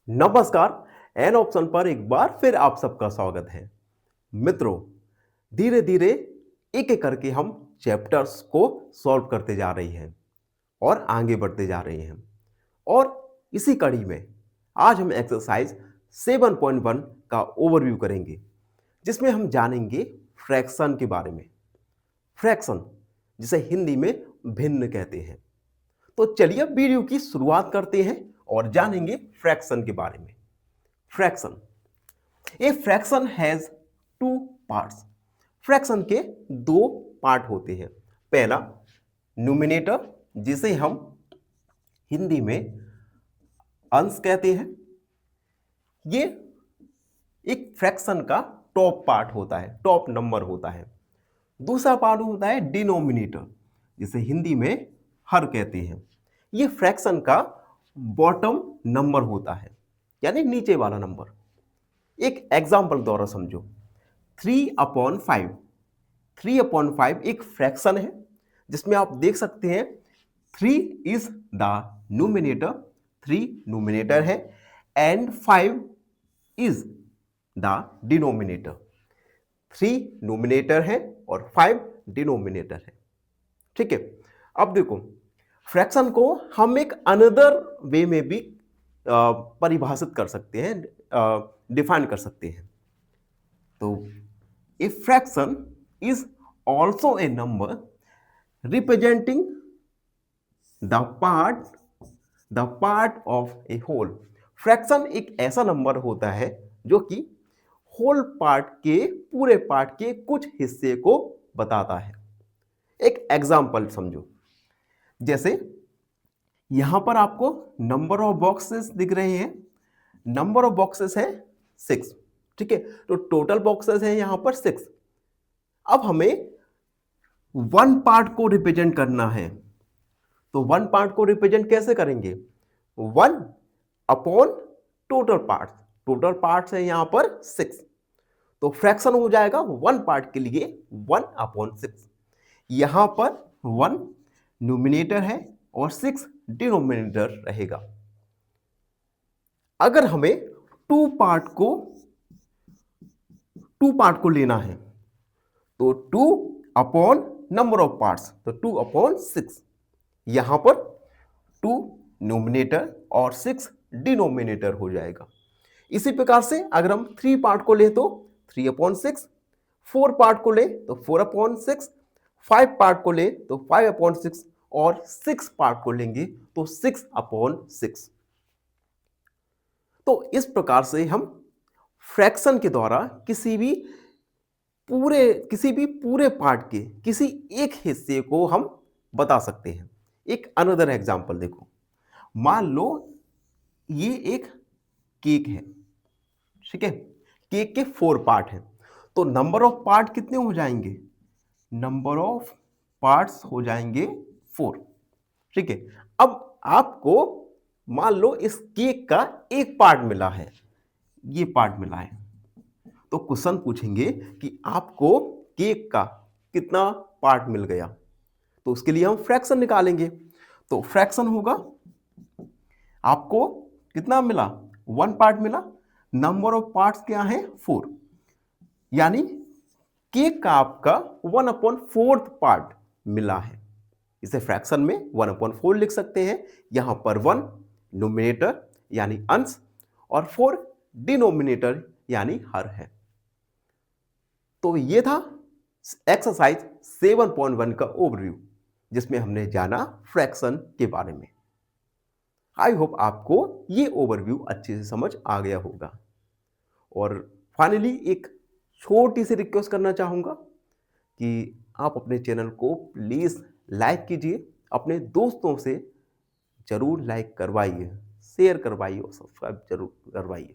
नमस्कार। An option पर एक बार फिर आप सबका स्वागत है। मित्रों, धीरे धीरे एक एक करके हम चैप्टर्स को सॉल्व करते जा रहे हैं और आगे बढ़ते जा रहे हैं। और इसी कड़ी में आज हम एक्सरसाइज 7.1 का ओवरव्यू करेंगे, जिसमें हम जानेंगे फ्रैक्शन के बारे में। फ्रैक्शन, जिसे हिंदी में भिन्न कहते हैं। तो चलिए वीडियो की शुरुआत करते हैं और जानेंगे फ्रैक्शन के बारे में। Fraction, a fraction has two parts. Fraction के दो पार्ट होते हैं। पहला न्यूमिनेटर, जिसे हम हिंदी में अंश कहते हैं। ये एक फ्रैक्शन का टॉप पार्ट होता है, टॉप नंबर होता है। दूसरा पार्ट होता है डिनोमिनेटर, जिसे हिंदी में हर कहते हैं। ये फ्रैक्शन का बॉटम नंबर होता है, यानी नीचे वाला नंबर। एक एग्जाम्पल द्वारा समझो। 3/5। 3/5 एक फ्रैक्शन है, जिसमें आप देख सकते हैं 3 इज द न्यूमिनेटर, 3 न्यूमिनेटर है, and 5 is the denominator. 3 numerator है और 5 डिनोमिनेटर है। ठीक है। अब देखो, फ्रैक्शन को हम एक अनदर वे में भी परिभाषित कर सकते हैं, डिफाइन कर सकते हैं। तो a fraction is also a number representing the part of a whole. Fraction एक ऐसा नंबर होता है जो कि होल पार्ट के, पूरे पार्ट के कुछ हिस्से को बताता है। एक एग्जाम्पल समझो। जैसे यहां पर आपको नंबर ऑफ बॉक्सेस दिख रहे हैं। नंबर ऑफ बॉक्सेस है 6। ठीक है, तो टोटल बॉक्सेस है यहां पर 6। अब हमें वन पार्ट को रिप्रेजेंट करना है, तो वन पार्ट को रिप्रेजेंट कैसे करेंगे? 1 upon total part. Total parts है यहां पर 6, तो फ्रैक्शन हो जाएगा 1 पार्ट के लिए 1/6। यहां पर 1 न्यूमिनेटर है और 6 डिनोमिनेटर रहेगा। अगर हमें टू पार्ट को लेना है, तो 2 अपॉन नंबर ऑफ पार्ट्स, तो 2/6। यहां पर 2 न्यूमिनेटर और 6 डिनोमिनेटर हो जाएगा। इसी प्रकार से अगर हम 3 पार्ट को ले तो 3/6, 4 पार्ट को ले तो 4/6, 5 पार्ट को ले तो 5/6 और 6 पार्ट को लेंगे तो 6/6। तो इस प्रकार से हम फ्रैक्शन के द्वारा किसी भी पूरे पार्ट के किसी एक हिस्से को हम बता सकते हैं। एक अनदर एग्जांपल देखो। मान लो ये एक केक है। ठीक है, केक के 4 पार्ट हैं, तो नंबर ऑफ पार्ट कितने हो जाएंगे? नंबर ऑफ पार्ट्स हो जाएंगे 4। ठीक है, अब आपको मान लो इस केक का एक पार्ट मिला है, ये पार्ट मिला है, तो क्वेश्चन पूछेंगे कि आपको केक का कितना पार्ट मिल गया। तो उसके लिए हम फ्रैक्शन निकालेंगे। तो फ्रैक्शन होगा, आपको कितना मिला? 1 पार्ट मिला। नंबर ऑफ पार्ट्स क्या है? 4, यानी केक का आपका 1/4 पार्ट मिला है। इसे फ्रैक्शन में 1/4 लिख सकते हैं। यहां पर 1 न्यूमिनेटर यानी अंश और 4 डिनोमिनेटर यानी हर है। तो ये था एक्सरसाइज 7.1 का ओवरव्यू, जिसमें हमने जाना फ्रैक्शन के बारे में। आई होप आपको ये ओवरव्यू अच्छे से समझ आ गया होगा। और फाइनली एक छोटी सी रिक्वेस्ट करना चाहूँगा कि आप अपने चैनल को प्लीज़ लाइक कीजिए, अपने दोस्तों से ज़रूर लाइक करवाइए, शेयर करवाइए और सब्सक्राइब जरूर करवाइए।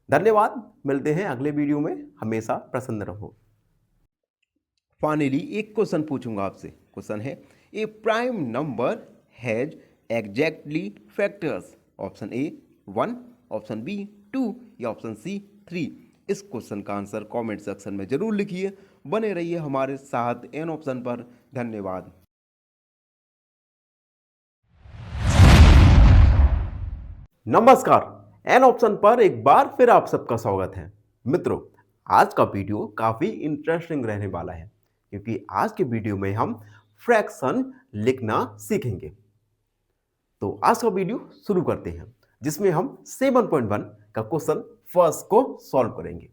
धन्यवाद। मिलते हैं अगले वीडियो में। हमेशा प्रसन्न रहो। फाइनली एक क्वेश्चन पूछूंगा आपसे। क्वेश्चन है, a prime number has exactly factors. Option A 1, option B 2 या ऑप्शन सी 3। इस क्वेश्चन का आंसर कमेंट सेक्शन में जरूर लिखिए। बने रहिए हमारे साथ एन ऑप्शन पर। धन्यवाद। नमस्कार। एन ऑप्शन पर एक बार फिर आप सबका स्वागत है। मित्रों, आज का वीडियो काफ़ी इंटरेस्टिंग रहने वाला है क्योंकि आज के वीडियो में हम फ्रैक्शन लिखना सीखेंगे। तो आज का वीडियो शुरू करते हैं जिसमें हम 7.1 का क्वेश्चन फर्स्ट को सॉल्व करेंगे।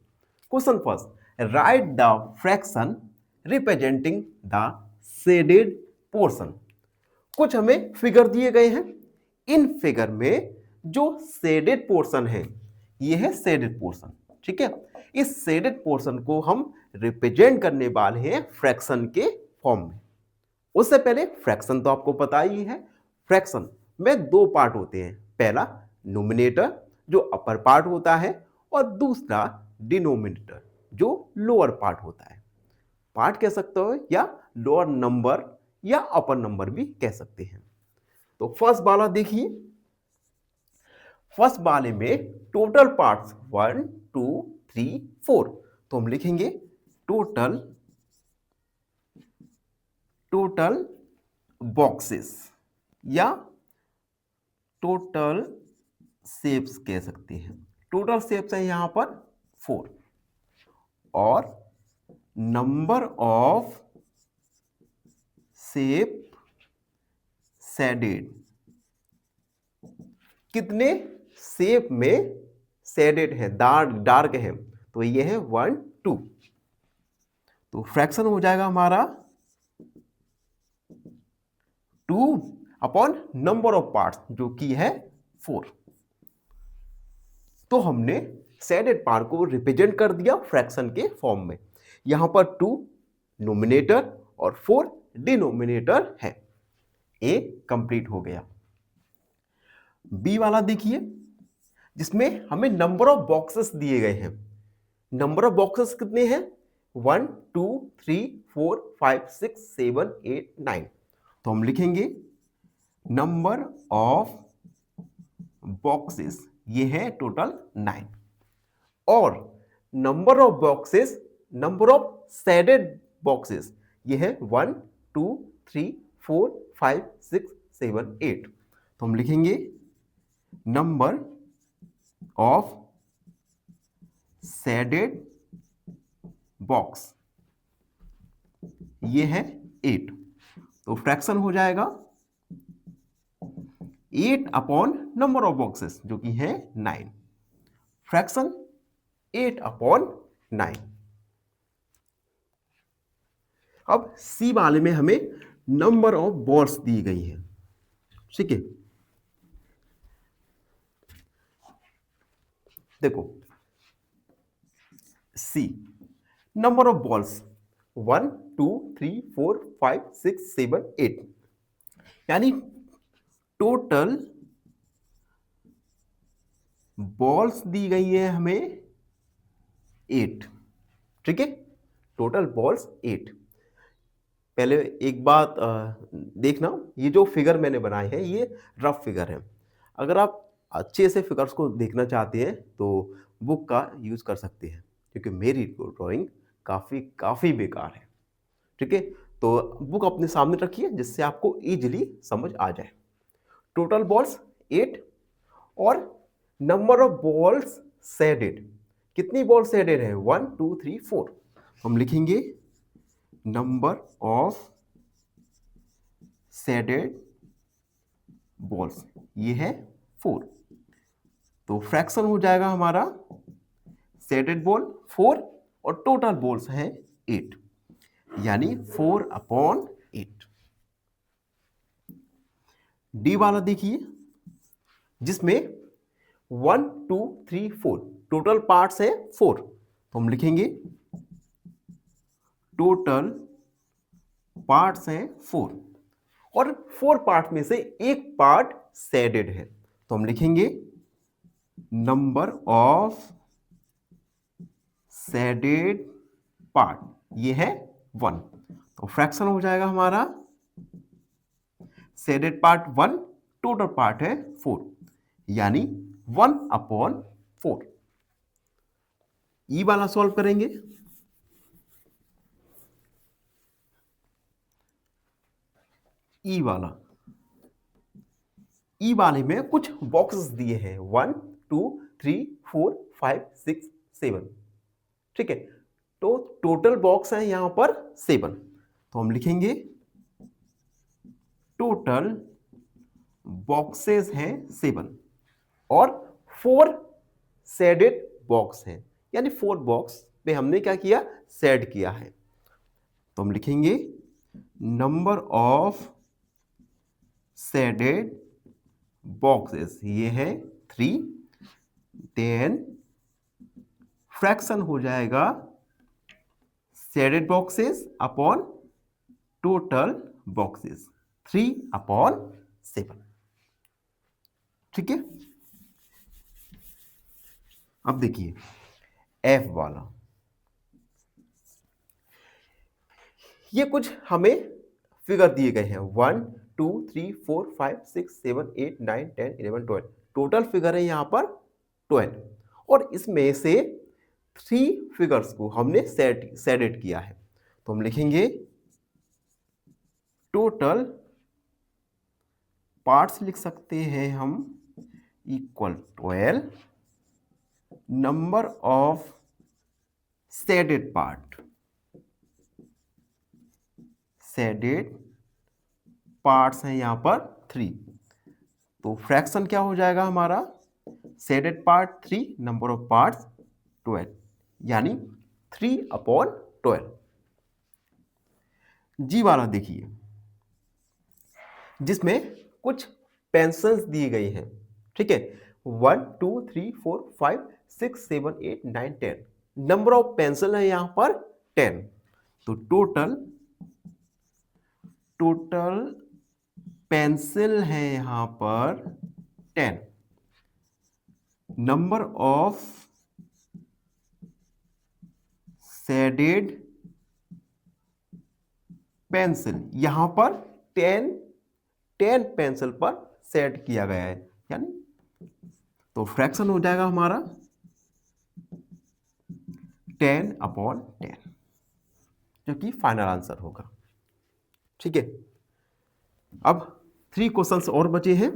Question first, right the fraction representing the shaded portion. कुछ हमें फिगर दिए गए हैं। इन फिगर में जो शेडेड पोर्शन है ये है शेडेड पोर्शन, ठीक है। इस शेडेड पोर्शन को हम रिप्रेजेंट करने वाले हैं फ्रैक्शन के फॉर्म में। उससे पहले फ्रैक्शन तो आपको पता ही है। फ्रैक्शन में दो पार्ट होते हैं, पहला न्यूमरेटर जो अपर पार्ट होता है और दूसरा डिनोमिनेटर जो लोअर पार्ट होता है। पार्ट कह सकते हो या लोअर नंबर या अपर नंबर भी कह सकते हैं। तो फर्स्ट वाला देखिए, फर्स्ट वाले में टोटल पार्ट्स 1 2 3 4, तो हम लिखेंगे टोटल बॉक्सेस या टोटल शेप्स कह सकते हैं। टोटल शेप्स है यहां पर 4 और नंबर ऑफ शेप शेडेड, कितने शेप में शेडेड है, डार्क है, तो ये है 1 2। तो फ्रैक्शन हो जाएगा हमारा 2 अपॉन नंबर ऑफ पार्ट्स जो कि है 4। तो हमने शेडेड पार्ट को रिप्रेजेंट कर दिया फ्रैक्शन के फॉर्म में। यहां पर 2 नोमिनेटर और 4 डिनोमिनेटर है। ए कंप्लीट हो गया। बी वाला देखिए जिसमें हमें नंबर ऑफ बॉक्सेस दिए गए हैं। नंबर ऑफ बॉक्सेस कितने हैं? 1 2 3 4 5 6 7 8 9। तो हम लिखेंगे नंबर ऑफ बॉक्सेस, ये है टोटल 9 और number of boxes, number of shaded boxes, ये है 1 2 3 4 5 6 7 8। तो हम लिखेंगे नंबर ऑफ शेडेड बॉक्स, ये है 8। तो फ्रैक्शन हो जाएगा 8 अपॉन नंबर ऑफ बॉक्सेस जो कि है 9। Fraction 8 upon 9। अब सी वाले में हमें नंबर ऑफ बॉल्स दी गई है, ठीक है। देखो सी, नंबर ऑफ बॉल्स 1 2 3 4 5 6 7 8, यानी टोटल बॉल्स दी गई है हमें 8, ठीक है। Total balls 8। पहले एक बात देखना, ये जो फिगर मैंने बनाए हैं ये रफ फिगर है। अगर आप अच्छे से फिगर्स को देखना चाहते हैं तो बुक का यूज़ कर सकते हैं क्योंकि मेरी ड्राइंग काफ़ी बेकार है, ठीक है। तो बुक अपने सामने रखिए जिससे आपको इजीली समझ आ जाए। टोटल बॉल्स 8 और नंबर ऑफ बॉल्स शेडेड, कितनी बॉल शेडेड है? 1 2 3 4। हम लिखेंगे नंबर ऑफ शेडेड बॉल्स, ये है 4। तो फ्रैक्शन हो जाएगा हमारा शेडेड बॉल 4 और टोटल बॉल्स हैं 8, यानी 4 अपॉन 8। डी वाला देखिए जिसमें 1 2 3 4 टोटल पार्ट्स है 4, तो हम लिखेंगे टोटल पार्ट्स हैं 4 और 4 पार्ट में से एक पार्ट शेडेड है, तो हम लिखेंगे नंबर ऑफ शेडेड पार्ट, ये है 1। तो फ्रैक्शन हो जाएगा हमारा शेडेड पार्ट 1, टोटल पार्ट है 4, यानी 1 अपॉन 4। ई वाला सॉल्व करेंगे। ई वाले में कुछ बॉक्सेस दिए हैं 1 2 3 4 5 6 7। ठीक है, तो टोटल बॉक्स है यहां पर 7, तो हम लिखेंगे टोटल बॉक्सेस हैं 7 और 4 शेडेड बॉक्स हैं, यानी 4 बॉक्स पे हमने क्या किया, शेड किया है। तो हम लिखेंगे नंबर ऑफ शेडेड बॉक्सेस, ये है 3, देन फ्रैक्शन हो जाएगा shaded boxes upon total boxes, 3/7। ठीक है, अब देखिए एफ वाला, ये कुछ हमें फिगर दिए गए हैं 1 2 3 4 5 6 7 8 9 10 11 12, टोटल फिगर है यहां पर 12, और इसमें से 3 फिगर्स को हमने शेडेड किया है। तो हम लिखेंगे टोटल पार्ट्स लिख सकते हैं हम equal 12 number of shaded part, shaded parts हैं यहां पर 3, तो फ्रैक्शन क्या हो जाएगा हमारा, shaded part 3 number of parts 12, यानी 3/12। जी वाला देखिए, जिसमें कुछ पेंसिल्स दी गई हैं। ठीक है, 1 2 3 4 5 6 7 8 9 10, नंबर ऑफ पेंसिल है यहां पर 10, तो टोटल पेंसिल है यहां पर 10, नंबर ऑफ शेडेड पेंसिल यहां पर 10 पेंसिल पर सेट किया गया है, यानी तो फ्रैक्शन हो जाएगा हमारा 10/10, जो कि फाइनल आंसर होगा। ठीक है, अब 3 क्वेश्चंस और बचे हैं।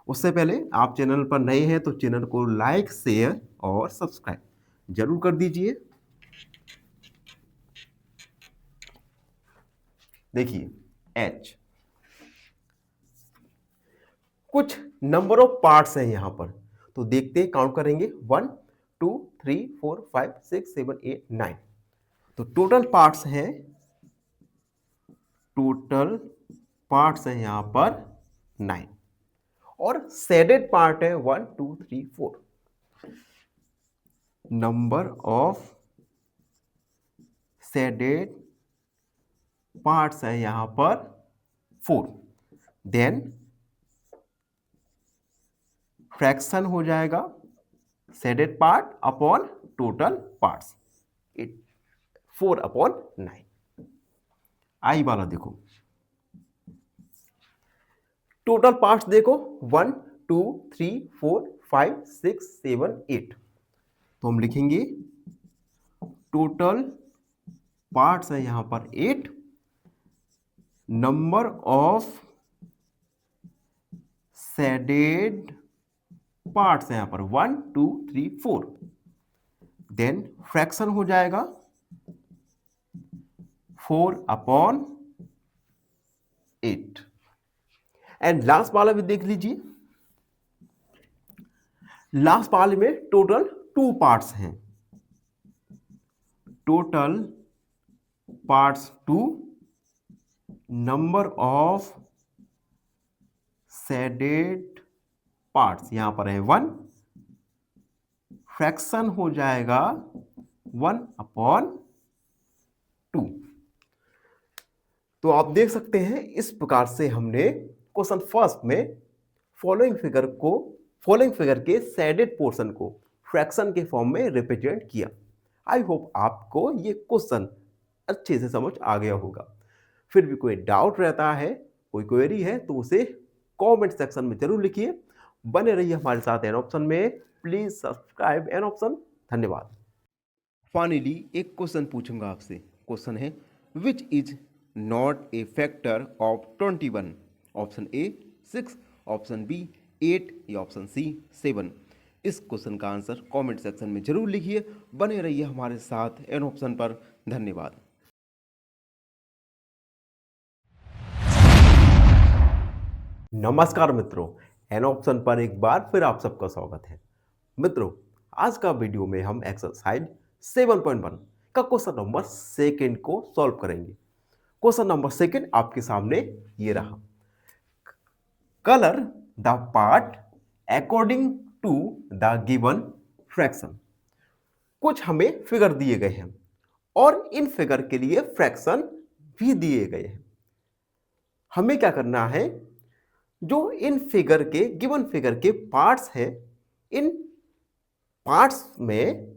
उससे पहले आप चैनल पर नए हैं तो चैनल को लाइक शेयर और सब्सक्राइब जरूर कर दीजिए। देखिए एच, कुछ नंबर ऑफ पार्ट्स हैं यहां पर, तो देखते हैं, काउंट करेंगे 1 2 3 4 5 6 7 8 9, तो टोटल पार्ट्स हैं यहां पर 9, और शेडेड पार्ट है 1 2 3 4, नंबर ऑफ शेडेड पार्ट्स है यहां पर 4, देन फ्रैक्शन हो जाएगा shaded part upon total parts, 4/9। आई वाला देखो, टोटल पार्ट्स देखो 1 2 3 4 5 6 7 8, तो हम लिखेंगे टोटल पार्ट्स है यहां पर 8, नंबर ऑफ शेडेड पार्ट्स है यहां पर 1 2 3 4, देन फ्रैक्शन हो जाएगा 4/8, एंड लास्ट वाला भी देख लीजिए, लास्ट वाले में टोटल 2 पार्ट्स हैं, total parts 2, number of shaded parts यहां पर है 1, फ्रैक्शन हो जाएगा 1/2। तो आप देख सकते हैं इस प्रकार से हमने क्वेश्चन फर्स्ट में फॉलोइंग फिगर के शेडेड पोर्शन को फ्रैक्शन के फॉर्म में रिप्रेजेंट किया। आई होप आपको ये क्वेश्चन अच्छे से समझ आ गया होगा। फिर भी कोई डाउट रहता है, कोई क्वेरी है, तो उसे कमेंट सेक्शन में जरूर लिखिए। बने रहिए हमारे साथ एन ऑप्शन में, प्लीज सब्सक्राइब एन ऑप्शन। धन्यवाद। फाइनली एक क्वेश्चन पूछूंगा आपसे। क्वेश्चन है which is not a factor of 21? Option A 6, option B 8 या ऑप्शन सी 7। इस क्वेश्चन का आंसर कमेंट सेक्शन में जरूर लिखिए। बने रहिए हमारे साथ एन ऑप्शन पर। धन्यवाद। नमस्कार मित्रों, एन ऑप्शन पर एक बार फिर आप सबका स्वागत है। मित्रों, आज का वीडियो में हम एक्सरसाइज 7.1 का क्वेश्चन नंबर सेकंड को सॉल्व करेंगे। क्वेश्चन नंबर सेकंड आपके सामने ये रहा। Colour the part according to the given fraction. कुछ हमें फिगर दिए गए हैं और इन फिगर के लिए फ्रैक्शन भी दिए गए हैं। हमें क्या करना है, जो इन फिगर के गिवन फिगर के पार्ट्स हैं, इन पार्ट्स में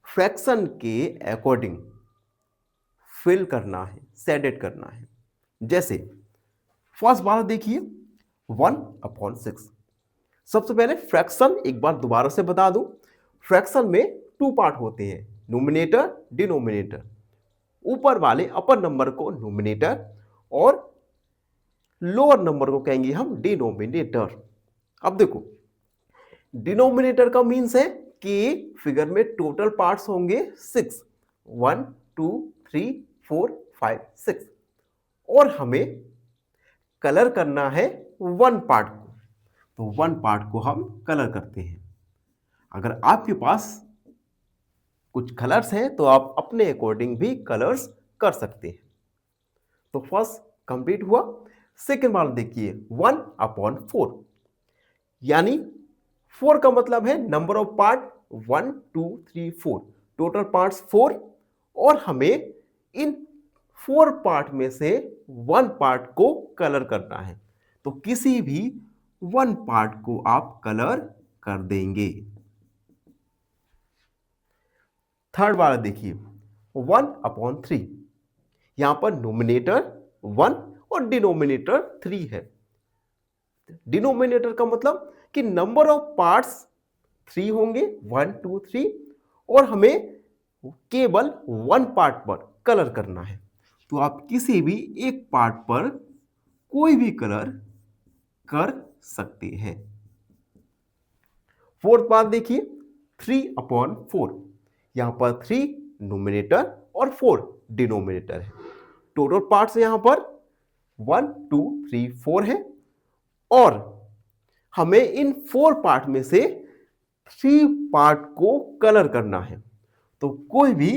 फ्रैक्शन के अकॉर्डिंग फिल करना है, शेडेड करना है। जैसे फर्स्ट वाला देखिए 1/6। सबसे पहले फ्रैक्शन एक बार दोबारा से बता दूं, फ्रैक्शन में 2 पार्ट होते हैं, न्यूमरेटर डिनोमिनेटर। ऊपर वाले अपर नंबर को न्यूमरेटर और लोअर नंबर को कहेंगे हम डिनोमिनेटर। अब देखो, डिनोमिनेटर का मीन्स है कि फिगर में टोटल पार्ट्स होंगे 6, 1 2 3 4 5 6, और हमें कलर करना है 1 पार्ट को। तो 1 पार्ट को हम कलर करते हैं। अगर आपके पास कुछ कलर्स हैं तो आप अपने अकॉर्डिंग भी कलर्स कर सकते हैं। तो फर्स्ट कंप्लीट हुआ। सेकेंड वाला देखिए 1/4, यानी 4 का मतलब है number of part 1 2 3 4, total parts 4, और हमें इन 4 पार्ट में से 1 पार्ट को कलर करना है। तो किसी भी 1 पार्ट को आप कलर कर देंगे। थर्ड वाला देखिए 1/3, यहां पर नोमिनेटर 1 और डिनोमिनेटर 3 है। डिनोमिनेटर का मतलब कि नंबर ऑफ पार्ट्स 3 होंगे, 1 2 3, और हमें केवल 1 पार्ट पर कलर करना है। तो आप किसी भी एक पार्ट पर कोई भी कलर कर सकते हैं। फोर्थ पार्ट देखिए 3/4, यहां पर 3 नोमिनेटर और 4 डिनोमिनेटर है। टोटल पार्ट्स यहां पर 1 2 3 4 है, और हमें इन 4 पार्ट में से 3 पार्ट को कलर करना है। तो कोई भी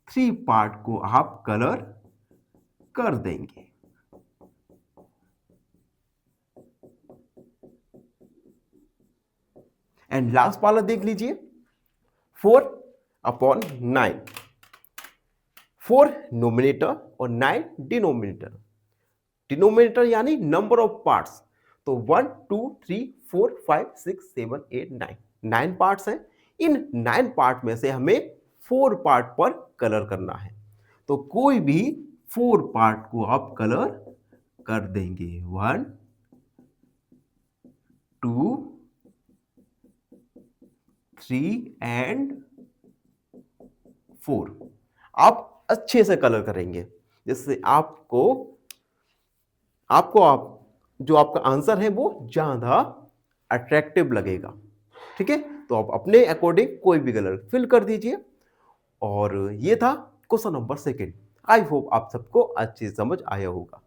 3 पार्ट को आप कलर कर देंगे। एंड लास्ट वाला देख लीजिए 4/9, 4 नोमिनेटर और 9 डिनोमिनेटर। डिनोमिनेटर यानी नंबर ऑफ पार्ट्स, तो 1 2 3 4 5 6 7 8 9, 9 पार्ट्स हैं। इन 9 पार्ट में से हमें 4 पार्ट पर कलर करना है। तो कोई भी 4 पार्ट को आप कलर कर देंगे। 1 2 3 एंड 4 आप अच्छे से कलर करेंगे, जिससे आपको जो आपका आंसर है वो ज्यादा अट्रैक्टिव लगेगा। ठीक है, तो आप अपने अकॉर्डिंग कोई भी कलर फिल कर दीजिए। और ये था question number second. I hope आप सबको अच्छी समझ आया होगा।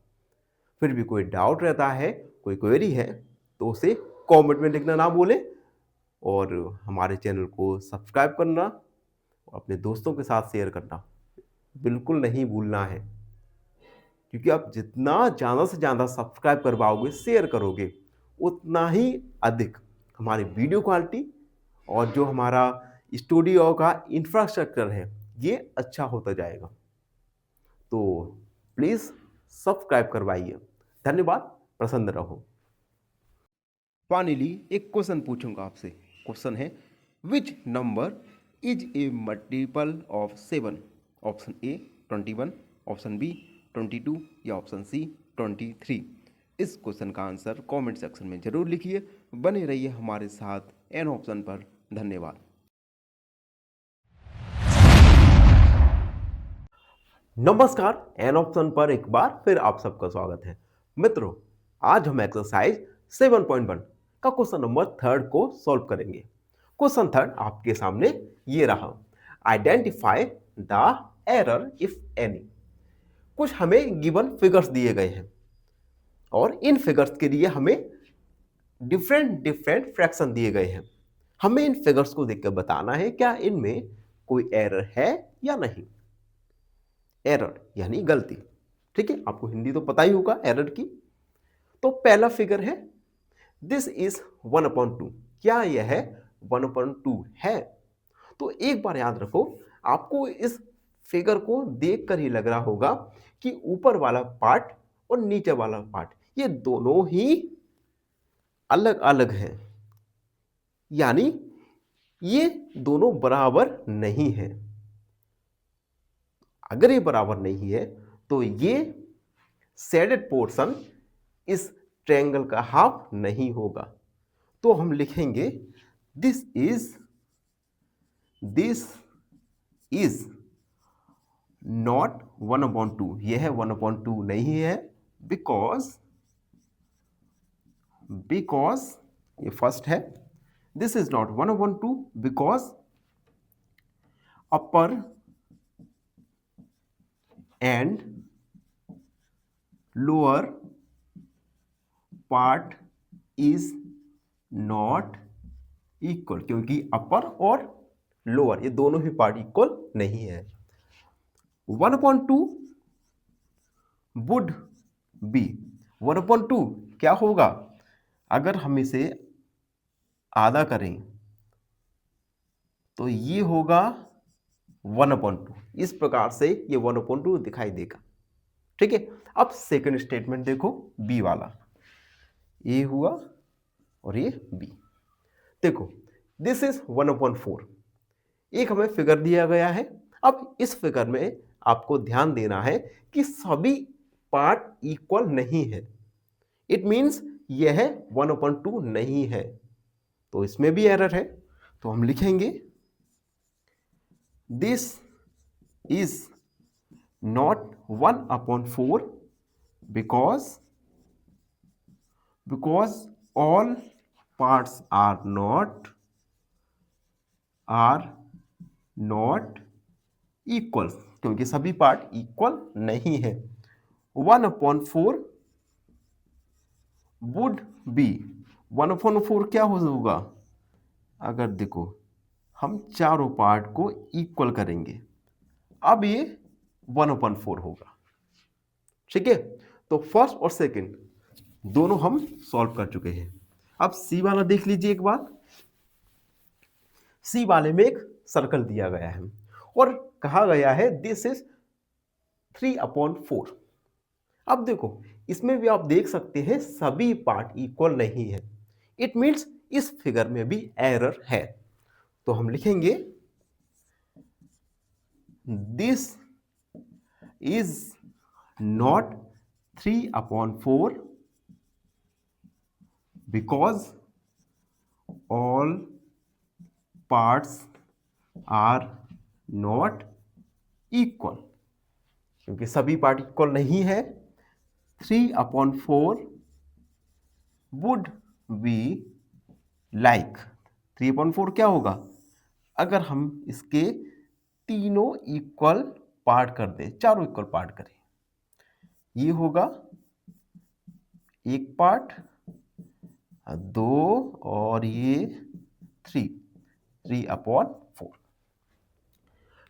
फिर भी कोई डाउट रहता है, कोई क्वेरी है, तो उसे कमेंट में लिखना ना भूलें, और हमारे चैनल को सब्सक्राइब करना और अपने दोस्तों के साथ शेयर करना बिल्कुल नहीं भूलना है। क्योंकि आप जितना ज़्यादा से ज़्यादा सब्सक्राइब करवाओगे, शेयर करोगे, उतना ही अधिक हमारी वीडियो क्वालिटी और जो हमारा स्टूडियो का इंफ्रास्ट्रक्चर है ये अच्छा होता जाएगा। तो प्लीज़ सब्सक्राइब करवाइए। धन्यवाद, प्रसन्न रहो। फाइनली एक क्वेश्चन पूछूंगा आपसे। क्वेश्चन है, which number is a multiple of 7? Option A 21, option B 22 या ऑप्शन सी 23। इस क्वेश्चन का आंसर कमेंट सेक्शन में जरूर लिखिए। बने रहिए हमारे साथ एन ऑप्शन पर। धन्यवाद। नमस्कार, एन ऑप्शन पर एक बार फिर आप सबका स्वागत है। मित्रों, आज हम एक्सरसाइज 7.1 का क्वेश्चन नंबर 3 को सॉल्व करेंगे। क्वेश्चन थर्ड आपके सामने ये रहा, identify the error if any. कुछ हमें गिवन फिगर्स दिए गए हैं और इन फिगर्स के लिए हमें डिफरेंट डिफरेंट फ्रैक्शन दिए गए हैं। हमें इन फिगर्स को देखकर बताना है क्या इनमें कोई एरर है या नहीं। एरर यानी गलती, ठीक है, आपको हिंदी तो पता ही होगा एरर की। तो पहला फिगर है दिस इज 1/2, क्या यह 1/2 है? तो एक बार याद रखो, आपको इस फिगर को देखकर ही लग रहा होगा कि ऊपर वाला पार्ट और नीचे वाला पार्ट ये दोनों ही अलग अलग हैं, यानी ये दोनों बराबर नहीं है। अगर ये बराबर नहीं है तो ये शेडेड पोर्शन इस ट्रायंगल का हाफ नहीं होगा। तो हम लिखेंगे दिस इज नॉट 1/2, यह 1/2 नहीं है, बिकॉज ये फर्स्ट है, this is not 1/2 because upper and lower part is not equal, क्योंकि अपर और लोअर ये दोनों ही पार्ट इक्वल नहीं है। 1/2 वुड बी, 1/2 क्या होगा? अगर हम इसे आधा करें तो ये होगा 1/2। इस प्रकार से ये 1/2 दिखाई देगा, ठीक है। अब सेकंड स्टेटमेंट देखो, बी वाला, ए हुआ और ये बी। देखो दिस इज 1/4, एक हमें फिगर दिया गया है। अब इस फिगर में आपको ध्यान देना है कि सभी पार्ट इक्वल नहीं है, इट मींस यह 1/2 नहीं है, तो इसमें भी एरर है। तो हम लिखेंगे this is not 1/4 because all parts are not equal, क्योंकि सभी पार्ट इक्वल नहीं है। 1/4 वुड बी, 1/4 क्या होगा? अगर देखो हम चारों पार्ट को इक्वल करेंगे, अब ये 1/4 होगा, ठीक है। तो फर्स्ट और सेकंड दोनों हम सॉल्व कर चुके हैं। अब सी वाला देख लीजिए एक बार। सी वाले में एक सर्कल दिया गया है और कहा गया है दिस इज 3/4। अब देखो इसमें भी आप देख सकते हैं सभी पार्ट इक्वल नहीं है, इट मीन्स इस फिगर में भी एरर है। तो हम लिखेंगे this is not 3/4 because all parts are not equal, क्योंकि सभी पार्ट इक्वल नहीं है। 3/4 वुड बी लाइक, 3/4 क्या होगा? अगर हम इसके तीनों इक्वल पार्ट कर दें, चारों इक्वल पार्ट करें, ये होगा एक पार्ट, दो और ये 3/4।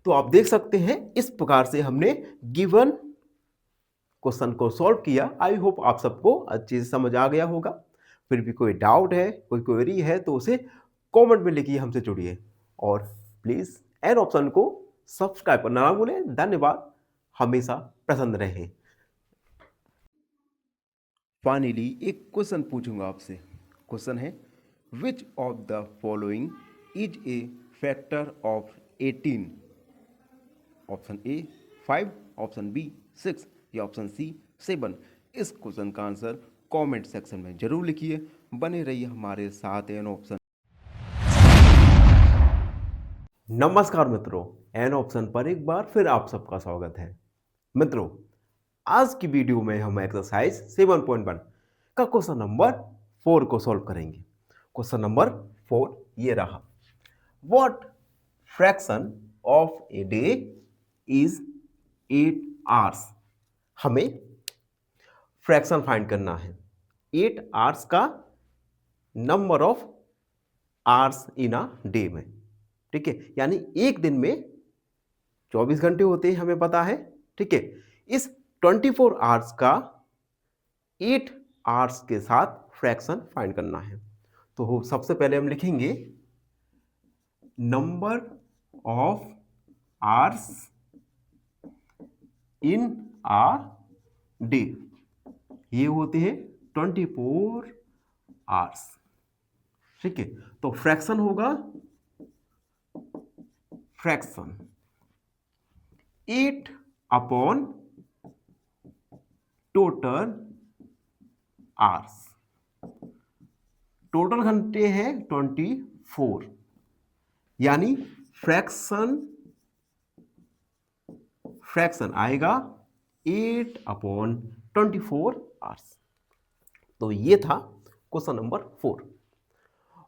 तो आप देख सकते हैं इस प्रकार से हमने गिवन क्वेश्चन को सॉल्व किया। आई होप आप सबको अच्छे से समझ आ गया होगा। फिर भी कोई डाउट है, कोई क्वेरी है तो उसे कमेंट में लिखिए, हमसे जुड़िए और प्लीज एन ऑप्शन को सब्सक्राइब करना ना भूलें। धन्यवाद, हमेशा प्रसन्न रहें। फाइनली एक क्वेश्चन पूछूंगा आपसे। क्वेश्चन है which of the following is a factor of 18? Option A 5, option B 6 या ऑप्शन सी 7। इस क्वेश्चन का आंसर कमेंट सेक्शन में जरूर लिखिए। बने रहिए हमारे साथ एन ऑप्शन। नमस्कार मित्रों, एन ऑप्शन पर एक बार फिर आप सबका स्वागत है। मित्रों, आज की वीडियो में हम एक्सरसाइज 7.1 का क्वेश्चन नंबर 4 को सॉल्व करेंगे। क्वेश्चन नंबर 4 ये रहा, what fraction of a day is 8 hours. हमें फ्रैक्शन फाइंड करना है 8 आवर्स का number of hours in a day में। ठीक है, यानी एक दिन में 24 घंटे होते हैं, हमें पता है। ठीक है, इस 24 आवर्स का 8 आवर्स के साथ फ्रैक्शन फाइंड करना है। तो सबसे पहले हम लिखेंगे number of hours in a day, ये होते हैं 24 आवर्स। ठीक है, तो फ्रैक्शन होगा fraction 8 upon total hours. Total घंटे हैं 24, यानी फ्रैक्शन आएगा 8 अपॉन 24 आवर्स। तो ये था क्वेश्चन नंबर 4।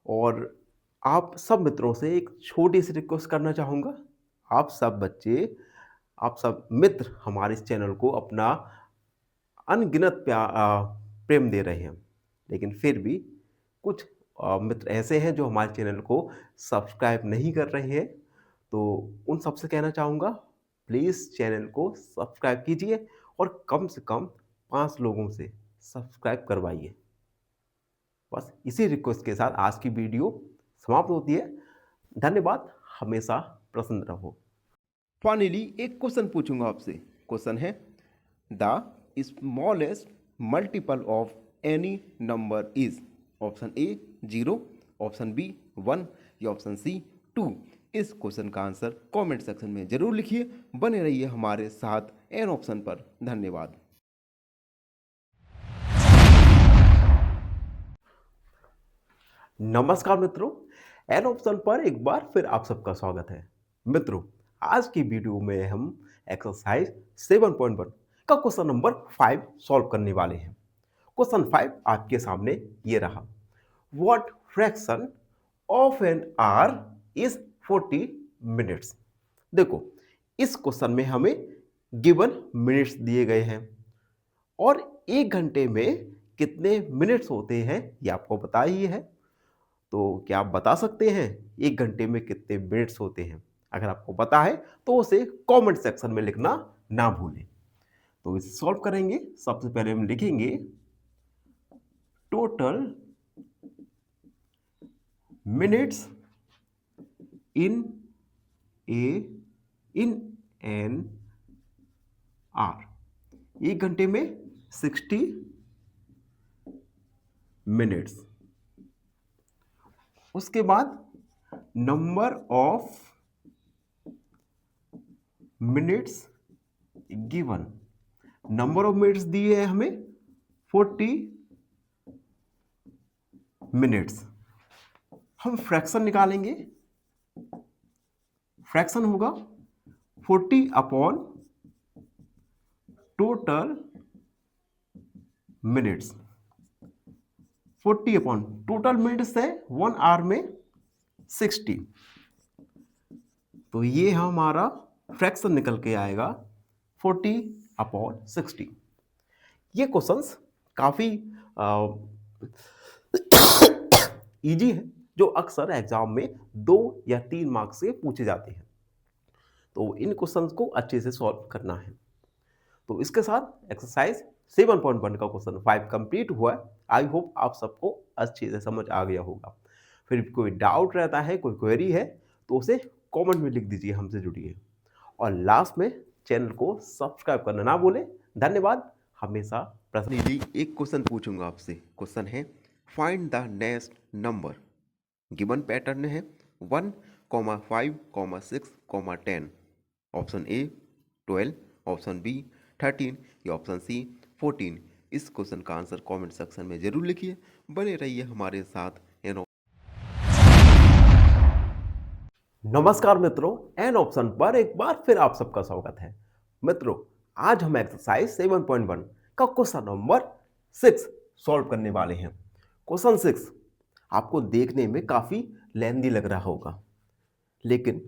और आप सब मित्रों से एक छोटी सी रिक्वेस्ट करना चाहूँगा। आप सब बच्चे, आप सब मित्र हमारे इस चैनल को अपना अनगिनत प्रेम दे रहे हैं, लेकिन फिर भी कुछ मित्र ऐसे हैं जो हमारे चैनल को सब्सक्राइब नहीं कर रहे हैं। तो उन सबसे कहना चाहूँगा, प्लीज़ चैनल को सब्सक्राइब कीजिए और कम से कम 5 लोगों से सब्सक्राइब करवाइए। बस इसी रिक्वेस्ट के साथ आज की वीडियो समाप्त होती है। धन्यवाद, हमेशा प्रसन्न रहो। फाइनली एक क्वेश्चन पूछूंगा आपसे। क्वेश्चन है the smallest multiple of any number is. Option A 0, option B 1 या ऑप्शन सी 2। इस क्वेश्चन का आंसर कमेंट सेक्शन में जरूर लिखिए। बने रहिए हमारे साथ एन ऑप्शन पर। धन्यवाद। नमस्कार मित्रों, एन ऑप्शन पर एक बार फिर आप सबका स्वागत है। मित्रों, आज की वीडियो में हम एक्सरसाइज 7.1 का क्वेश्चन नंबर 5 सॉल्व करने वाले हैं। क्वेश्चन 5 आपके सामने ये रहा। What fraction of an hour is 40 minutes. देखो, इस क्वेश्चन में हमें गिवन मिनट्स दिए गए हैं और 1 घंटे में कितने मिनट्स होते हैं ये आपको पता ही है। तो क्या आप बता सकते हैं 1 घंटे में कितने मिनट्स होते हैं? अगर आपको पता है तो उसे कमेंट सेक्शन में लिखना ना भूलें। तो इसे सॉल्व करेंगे। सबसे पहले हम लिखेंगे total minutes in an hour. 1 घंटे में 60 मिनट्स। उसके बाद number of minutes given. Number of minutes दिए हैं हमें 40 मिनट्स। हम फ्रैक्शन निकालेंगे। फ्रैक्शन होगा 40 upon total minutes. 40 upon total minutes है 1 आवर में 60। तो ये हमारा फ्रैक्शन निकल के आएगा 40 अपॉन 60। ये क्वेश्चंस काफ़ी इजी है, जो अक्सर एग्जाम में 2 या 3 मार्क्स से पूछे जाते हैं। तो इन क्वेश्चंस को अच्छे से सॉल्व करना है। तो इसके साथ एक्सरसाइज 7.1 का क्वेश्चन 5 कंप्लीट हुआ है। आई होप आप सबको अच्छे से समझ आ गया होगा। फिर कोई डाउट रहता है, कोई क्वेरी है, तो उसे कमेंट में लिख दीजिए, हमसे जुड़िए। और लास्ट में चैनल को सब्सक्राइब करना ना भूलें। धन्यवाद, हमेशा प्रश्न। एक क्वेश्चन पूछूंगा आपसे। क्वेश्चन है find the next number. Given pattern है 1, 5, 6, 10। ऑप्शन ए 12, ऑप्शन बी 13 या ऑप्शन सी 14। इस क्वेश्चन का आंसर कमेंट सेक्शन में जरूर लिखिए। बने रहिए हमारे साथ। नमस्कार मित्रों, एन ऑप्शन पर एक बार फिर आप सबका स्वागत है। मित्रों, आज हम एक्सरसाइज 7.1 का क्वेश्चन नंबर 6 सॉल्व करने वाले हैं। क्वेश्चन 6 आपको देखने में काफी लेंदी लग रहा होगा, लेकिन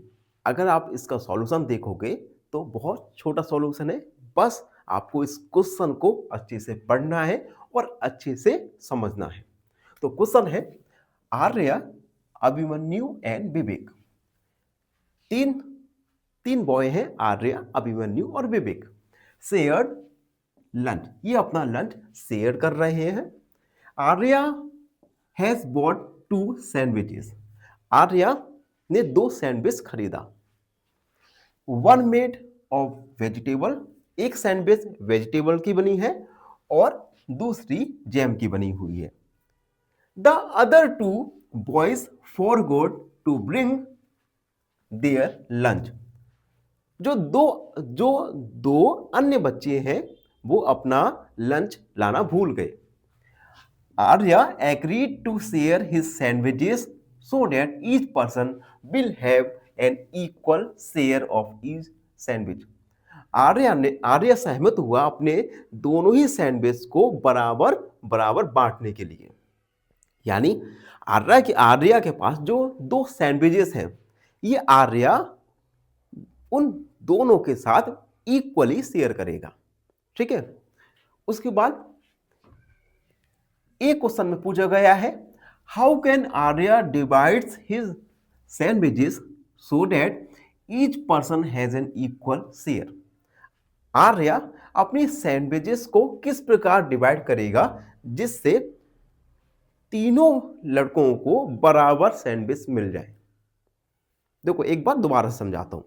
अगर आप इसका सॉल्यूशन देखोगे तो बहुत छोटा सॉल्यूशन है। बस आपको इस क्वेश्चन को अच्छे से पढ़ना है और अच्छे से समझना है। तो क्वेश्चन है, आर्य, अभिमन्यु एंड विवेक, तीन तीन बॉय हैं, आर्य, अभिमन्यु और विवेक, शेयर्ड लंच, ये अपना लंच शेयर कर रहे हैं। आर्य हैज बॉट 2 सैंडविचेस, आर्य ने 2 सैंडविच खरीदा। वन मेड ऑफ वेजिटेबल, एक सैंडविच वेजिटेबल की बनी है और दूसरी जैम की बनी हुई है। The other 2 boys forgot to bring their lunch, जो दो अन्य बच्चे हैं वो अपना लंच लाना भूल गए। Arya agreed to share his sandwiches so that each person will have an equal share of each sandwich. Arya सहमत हुआ अपने दोनों ही सैंडविच को बराबर बराबर बांटने के लिए। यानी आर्या के पास जो 2 सैंडविचेस हैं, ये आर्या उन दोनों के साथ इक्वली शेयर करेगा। ठीक है, उसके बाद एक क्वेश्चन में पूछा गया है, how can Arya divides his sandwiches so that each person has an equal share. Arya अपनी सैंडविचेस को किस प्रकार डिवाइड करेगा जिससे तीनों लड़कों को बराबर सैंडविच मिल जाए। देखो एक बार दोबारा समझाता हूं।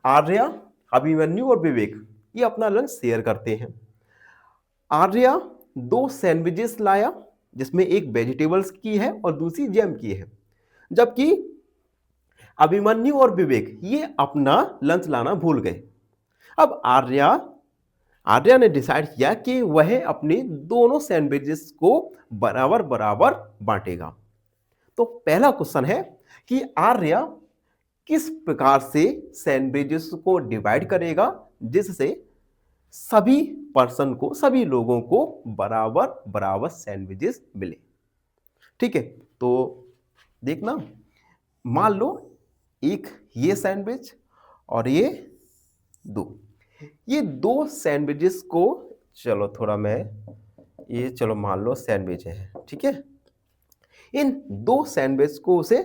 आर्या, अभिमन्यु और विवेक ये अपना लंच शेयर करते हैं। आर्या 2 सैंडविचेस लाया जिसमें एक वेजिटेबल्स की है और दूसरी जैम की है, जबकि अभिमन्यु और विवेक ये अपना लंच लाना भूल गए। अब आर्या ने डिसाइड किया कि वह अपने दोनों सैंडविचेस को बराबर बराबर बांटेगा। तो पहला क्वेश्चन है कि आर्या किस प्रकार से सैंडविचेस को डिवाइड करेगा जिससे सभी पर्सन को, सभी लोगों को बराबर बराबर सैंडविचेस मिले। ठीक है, तो देखना, मान लो एक ये सैंडविच और ये 2 सैंडविचेस को, चलो थोड़ा मैं ये, चलो मान लो सैंडविच है, ठीक है, इन 2 सैंडविच को उसे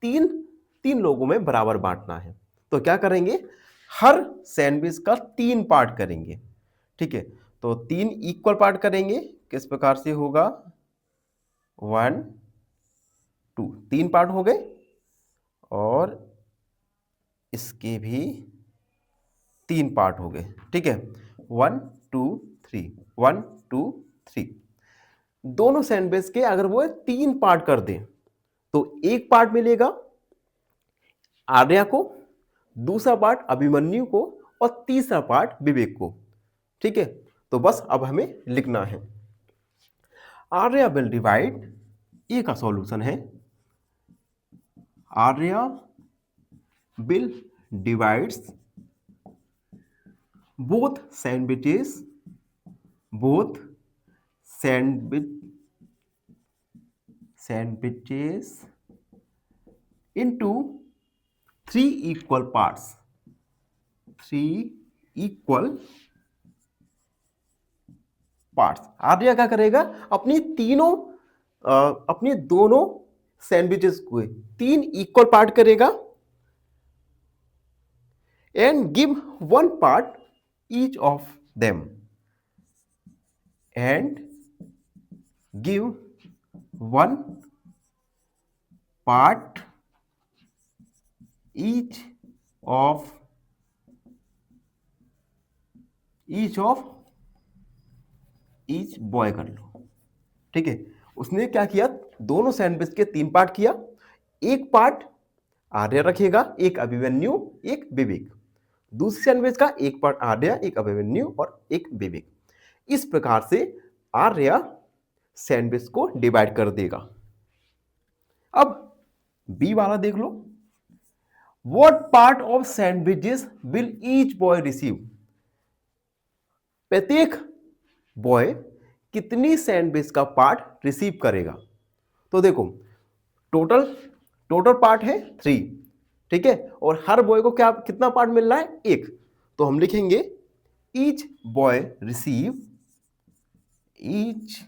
तीन लोगों में बराबर बांटना है। तो क्या करेंगे, हर सैंडविच का 3 पार्ट करेंगे। ठीक है, तो 3 इक्वल पार्ट करेंगे। किस प्रकार से होगा, 1 2, 3 पार्ट हो गए और इसके भी 3 पार्ट हो गए। ठीक है, 1 2 3, 1 2 3। दोनों सैंडविच के अगर वो 3 पार्ट कर दें तो एक पार्ट मिलेगा आर्या को, दूसरा पार्ट अभिमन्यु को और तीसरा पार्ट विवेक को। ठीक है, तो बस अब हमें लिखना है, आर्या विल डिवाइड, ए का सॉल्यूशन है, Arya will divides both sandwiches into 3 equal parts, 3 equal parts। Arya क्या करेगा, अपने दोनों सैंडविचेस को 3 इक्वल पार्ट करेगा and give 1 part each of them, and give 1 part each of each boy कर लो। ठीक है, उसने क्या किया, दोनों सैंडविच के 3 पार्ट किया, एक पार्ट आर्या रखेगा, एक अभिमन्यु, एक विवेक। दूसरे सैंडविच का एक पार्ट आर्या, एक अभिमन्यु और एक विवेक। इस प्रकार से आर्या सैंडविच को डिवाइड कर देगा। अब बी वाला देख लो, what part of sandwiches will each boy receive. प्रत्येक बॉय कितनी सैंडविच का पार्ट रिसीव करेगा। तो देखो टोटल पार्ट है 3, ठीक है, और हर बॉय को क्या कितना पार्ट मिल रहा है? एक। तो हम लिखेंगे each boy receive, each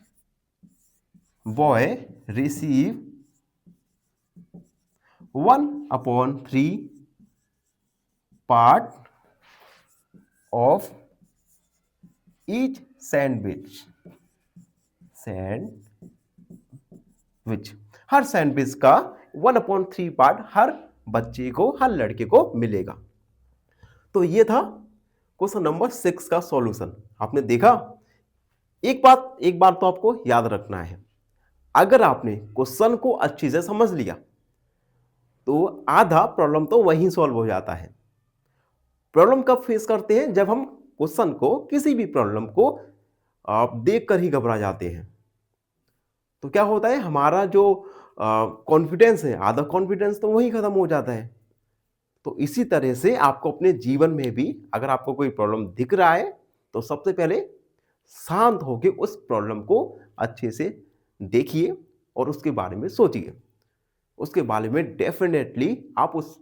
boy receive 1/3 part of each sandwich, her sandwich का 1/3 पार्ट हर बच्चे को, हर लड़के को मिलेगा। तो ये था क्वेश्चन नंबर 6 का सॉल्यूशन। आपने देखा, एक बात तो आपको याद रखना है, अगर आपने क्वेश्चन को अच्छी से समझ लिया तो आधा प्रॉब्लम तो वहीं सॉल्व हो जाता है। प्रॉब्लम कब फेस करते हैं? जब हम क्वेश्चन को, किसी भी प्रॉब्लम को आप देख कर ही घबरा जाते हैं। तो क्या होता है, हमारा जो कॉन्फिडेंस है, आधा कॉन्फिडेंस तो वहीं खत्म हो जाता है। तो इसी तरह से आपको अपने जीवन में भी अगर आपको कोई प्रॉब्लम दिख रहा है तो सबसे पहले शांत होकर उस प्रॉब्लम को अच्छे से देखिए और उसके बारे में सोचिए। उसके बारे में डेफिनेटली आप उस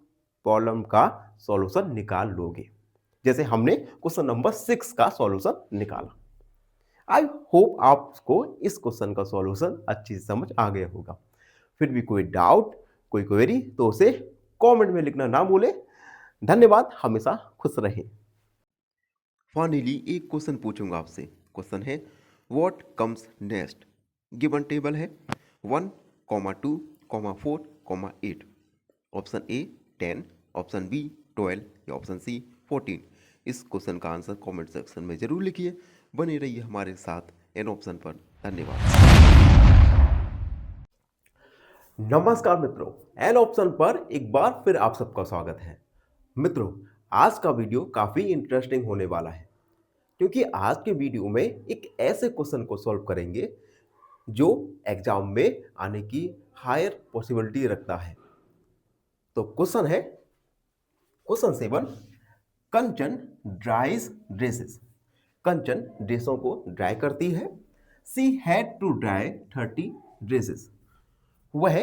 प्रॉब्लम का सॉल्यूशन निकाल लोगे, जैसे हमने क्वेश्चन नंबर 6 का सॉल्यूशन निकाला। आई होप आपको इस क्वेश्चन का सॉल्यूशन अच्छी से समझ आ गया होगा। फिर भी कोई डाउट, कोई क्वेरी तो उसे कमेंट में लिखना ना भूलें। धन्यवाद, हमेशा खुश रहें। फाइनली एक क्वेश्चन पूछूंगा आपसे। क्वेश्चन है what comes next. Given table है 1, 2, 4, 8। ऑप्शन ए 10, ऑप्शन बी 12 या ऑप्शन सी 14। इस क्वेश्चन का आंसर कमेंट सेक्शन में जरूर लिखिए। बने रहिए हमारे साथ एन ऑप्शन पर। धन्यवाद। नमस्कार मित्रों, एन ऑप्शन पर एक बार फिर आप सबका स्वागत है। मित्रों, आज का वीडियो काफी इंटरेस्टिंग होने वाला है, क्योंकि आज के वीडियो में एक ऐसे क्वेश्चन को सॉल्व करेंगे जो एग्जाम में आने की हायर पॉसिबिलिटी रखता है। तो क्वेश्चन है क्वेश्चन 7, कंचन ड्राइज ड्रेसेस। कंचन ड्रेसों को ड्राई करती है। She had to dry 30 dresses. वह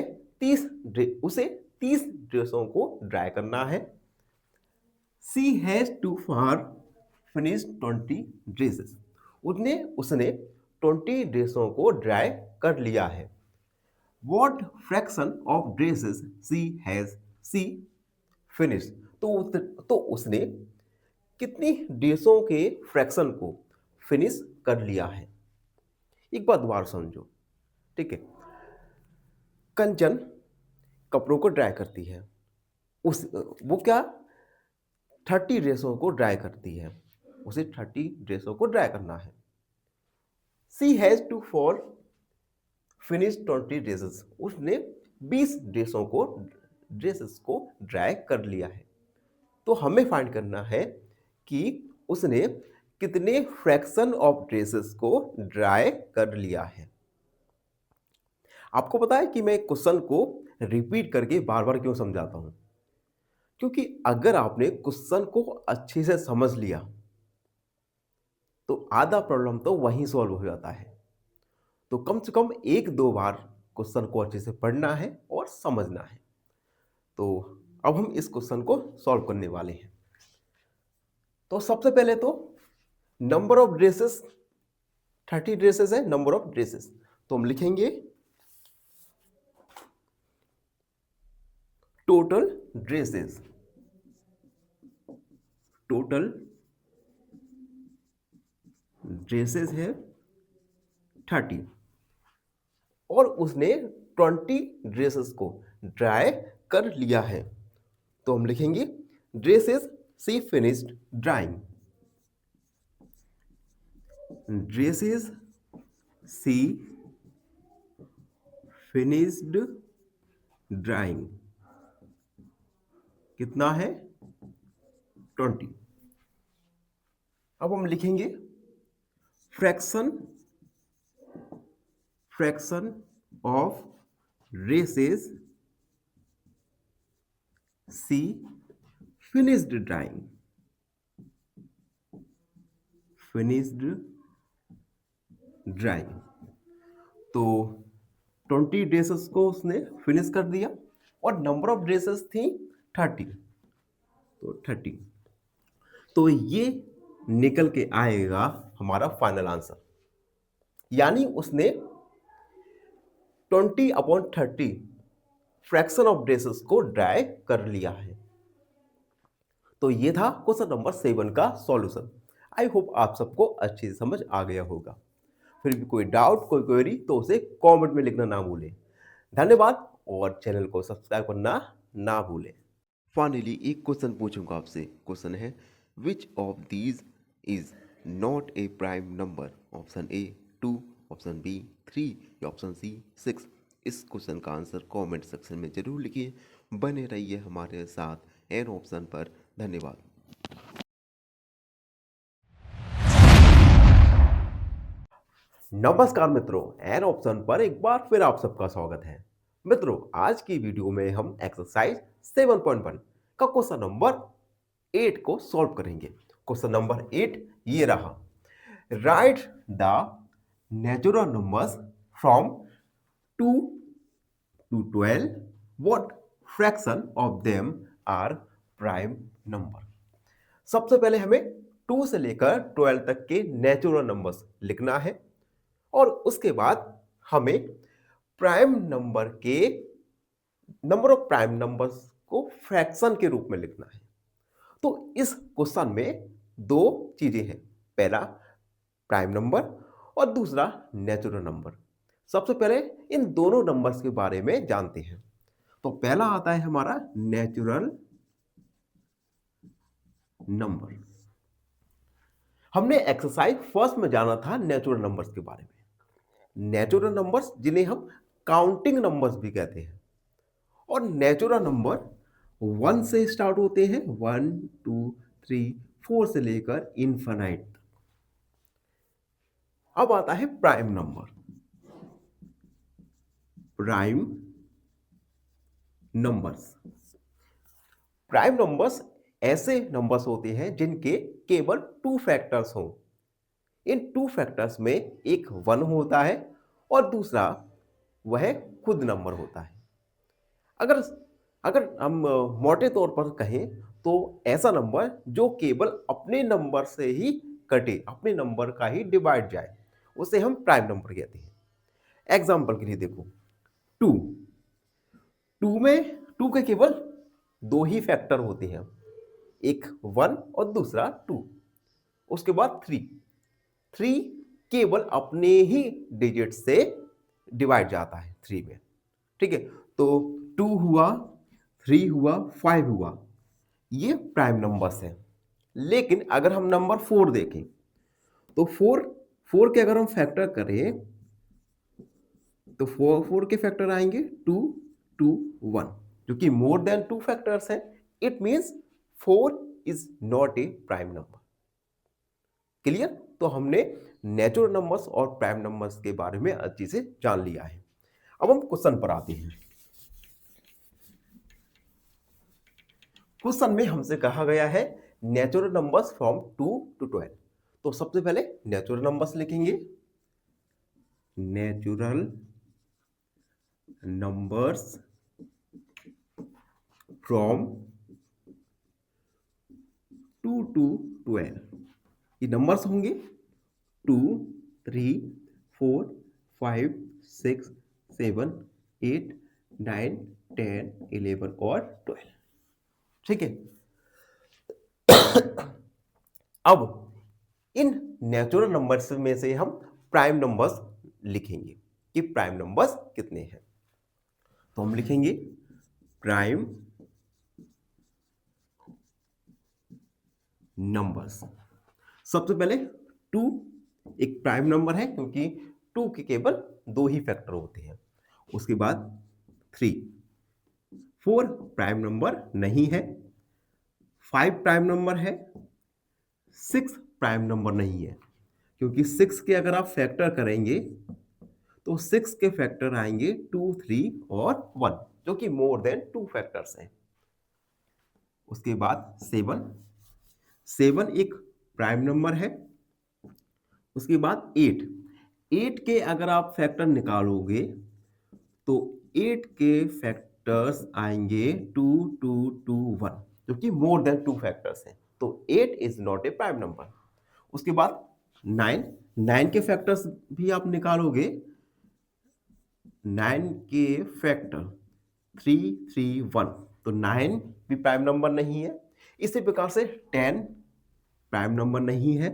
उसे 30 ड्रेसों को ड्राई करना है। She has to for finish 20 dresses. उसने 20 ड्रेसों को ड्राई कर लिया है। What fraction of dresses she finished? तो उसने कितनी ड्रेसों के फ्रैक्शन को फिनिश कर लिया है। एक बात दोबारा समझो, ठीक है। कंचन कपड़ों को ड्राई करती है, वो क्या 30 ड्रेसों को ड्राई करती है। उसे 30 ड्रेसों को ड्राई करना है। She has to for finish 20 dresses. उसने 20 ड्रेसेस को ड्राई कर लिया है। तो हमें फाइंड करना है कि उसने कितने फ्रैक्शन ऑफ ड्रेसेस को ड्राई कर लिया है। आपको पता है कि मैं क्वेश्चन को रिपीट करके बार बार क्यों समझाता हूं? क्योंकि अगर आपने क्वेश्चन को अच्छे से समझ लिया तो आधा प्रॉब्लम तो वहीं सॉल्व हो जाता है। तो कम से कम 1-2 बार क्वेश्चन को अच्छे से पढ़ना है और समझना है। तो अब हम इस क्वेश्चन को सॉल्व करने वाले हैं। तो सबसे पहले तो नंबर ऑफ ड्रेसेस, 30 ड्रेसेस है नंबर ऑफ ड्रेसेस। तो हम लिखेंगे टोटल ड्रेसेस। टोटल ड्रेसेस है 30 और उसने 20 ड्रेसेस को ड्राई कर लिया है। तो हम लिखेंगे dresses she finished drawing. Dresses she finished drawing कितना है 20। अब हम लिखेंगे fraction of dresses she finished drawing. Finished drawing. तो 20 ड्रेसेस को उसने फिनिश कर दिया और नंबर ऑफ ड्रेसेस थी 30, तो 30, तो ये निकल के आएगा हमारा फाइनल आंसर। यानी उसने 20/30 फ्रैक्शन ऑफ डेसिस को ड्राइव कर लिया है। तो ये था क्वेश्चन नंबर 7 का सॉल्यूशन। आई होप आप सबको अच्छे से समझ आ गया होगा। फिर भी कोई डाउट, कोई क्वेरी तो उसे कमेंट में लिखना ना भूलें। धन्यवाद और चैनल को सब्सक्राइब करना ना भूलें। फाइनली एक क्वेश्चन पूछूंगा आपसे। क्वेश्चन है, which of these is not a prime number? Option A 2, option B 3 या ऑप्शन सी 6। इस क्वेश्चन का आंसर कमेंट सेक्शन में जरूर लिखिए। बने रहिए हमारे साथ एन ऑप्शन पर। धन्यवाद। नमस्कार मित्रों, एन ऑप्शन पर एक बार फिर आप सबका स्वागत है। मित्रों, आज की वीडियो में हम एक्सरसाइज 7.1 का क्वेश्चन नंबर 8 को सॉल्व करेंगे। क्वेश्चन नंबर 8 ये रहा, right the natural numbers from 2 to 12, what fraction of them are prime number? सबसे पहले हमें 2 से लेकर 12 तक के नेचुरल नंबर्स लिखना है और उसके बाद हमें प्राइम नंबर के नंबर ऑफ प्राइम नंबर्स को फ्रैक्शन के रूप में लिखना है। तो इस क्वेश्चन में दो चीजें हैं, पहला प्राइम नंबर और दूसरा नेचुरल नंबर। सबसे पहले इन दोनों नंबर्स के बारे में जानते हैं। तो पहला आता है हमारा नेचुरल नंबर। हमने एक्सरसाइज फर्स्ट में जाना था नेचुरल नंबर्स के बारे में। नेचुरल नंबर्स जिन्हें हम काउंटिंग नंबर्स भी कहते हैं, और नेचुरल नंबर 1 से स्टार्ट होते हैं, 1 2 3 4 से लेकर इनफाइनाइट। अब आता है prime number. Prime numbers, prime numbers ऐसे नंबर्स होते हैं जिनके केवल 2 फैक्टर्स हों। इन 2 फैक्टर्स में एक 1 होता है और दूसरा वह खुद नंबर होता है। अगर अगर हम मोटे तौर पर कहें तो ऐसा नंबर जो केवल अपने नंबर से ही कटे, अपने नंबर का ही डिवाइड जाए, उसे हम प्राइम नंबर कहते हैं। एग्जाम्पल के लिए देखो, 2 2 में 2 के केवल 2 ही फैक्टर होते हैं, एक 1 और दूसरा 2। उसके बाद 3 केवल अपने ही डिजिट से डिवाइड जाता है 3 में। ठीक है, तो 2 हुआ, 3 हुआ, 5 हुआ, ये प्राइम नंबर्स हैं। लेकिन अगर हम नंबर 4 देखें तो 4 के अगर हम फैक्टर करें तो 4 के फैक्टर आएंगे 2 2 1, जो कि मोर देन 2 फैक्टर्स हैं। It means 4 is not a prime number. Clear? तो हमने नेचुरल नंबर्स और प्राइम नंबर्स के बारे में अच्छे से जान लिया है। अब हम क्वेश्चन पर आते हैं। क्वेश्चन में हमसे कहा गया है नेचुरल नंबर्स फ्रॉम 2 to 12। तो सबसे पहले नेचुरल नंबर्स लिखेंगे, नेचुरल नंबर्स फ्रॉम 2 to 12। ये नंबर्स होंगे 2 3 4 5 6 7 8 9 10 11 और 12। ठीक है, अब इन नेचुरल नंबर्स में से हम प्राइम नंबर्स लिखेंगे कि प्राइम नंबर्स कितने हैं। तो हम लिखेंगे प्राइम नंबर्स। सबसे पहले 2 एक प्राइम नंबर है क्योंकि 2 के केवल 2 ही फैक्टर होते हैं। उसके बाद 3, 4 प्राइम नंबर नहीं है, 5 प्राइम नंबर है, 6 प्राइम नंबर नहीं है क्योंकि 6 के अगर आप फैक्टर करेंगे तो 6 के फैक्टर आएंगे 2 3 और 1, जो कि मोर देन 2 फैक्टर्स हैं। उसके बाद 7 एक प्राइम नंबर है। उसके बाद 8 के अगर आप फैक्टर निकालोगे तो 8 के फैक्टर फैक्टर्स आएंगे 2 2 2 1, जो कि मोर देन 2 फैक्टर्स हैं, तो 8 is not a prime number. उसके बाद 9, 9 के फैक्टर्स भी आप निकालोगे, 9 के फैक्टर 3 3 1, तो 9 भी प्राइम नंबर नहीं है। इसी प्रकार से 10 प्राइम नंबर नहीं है,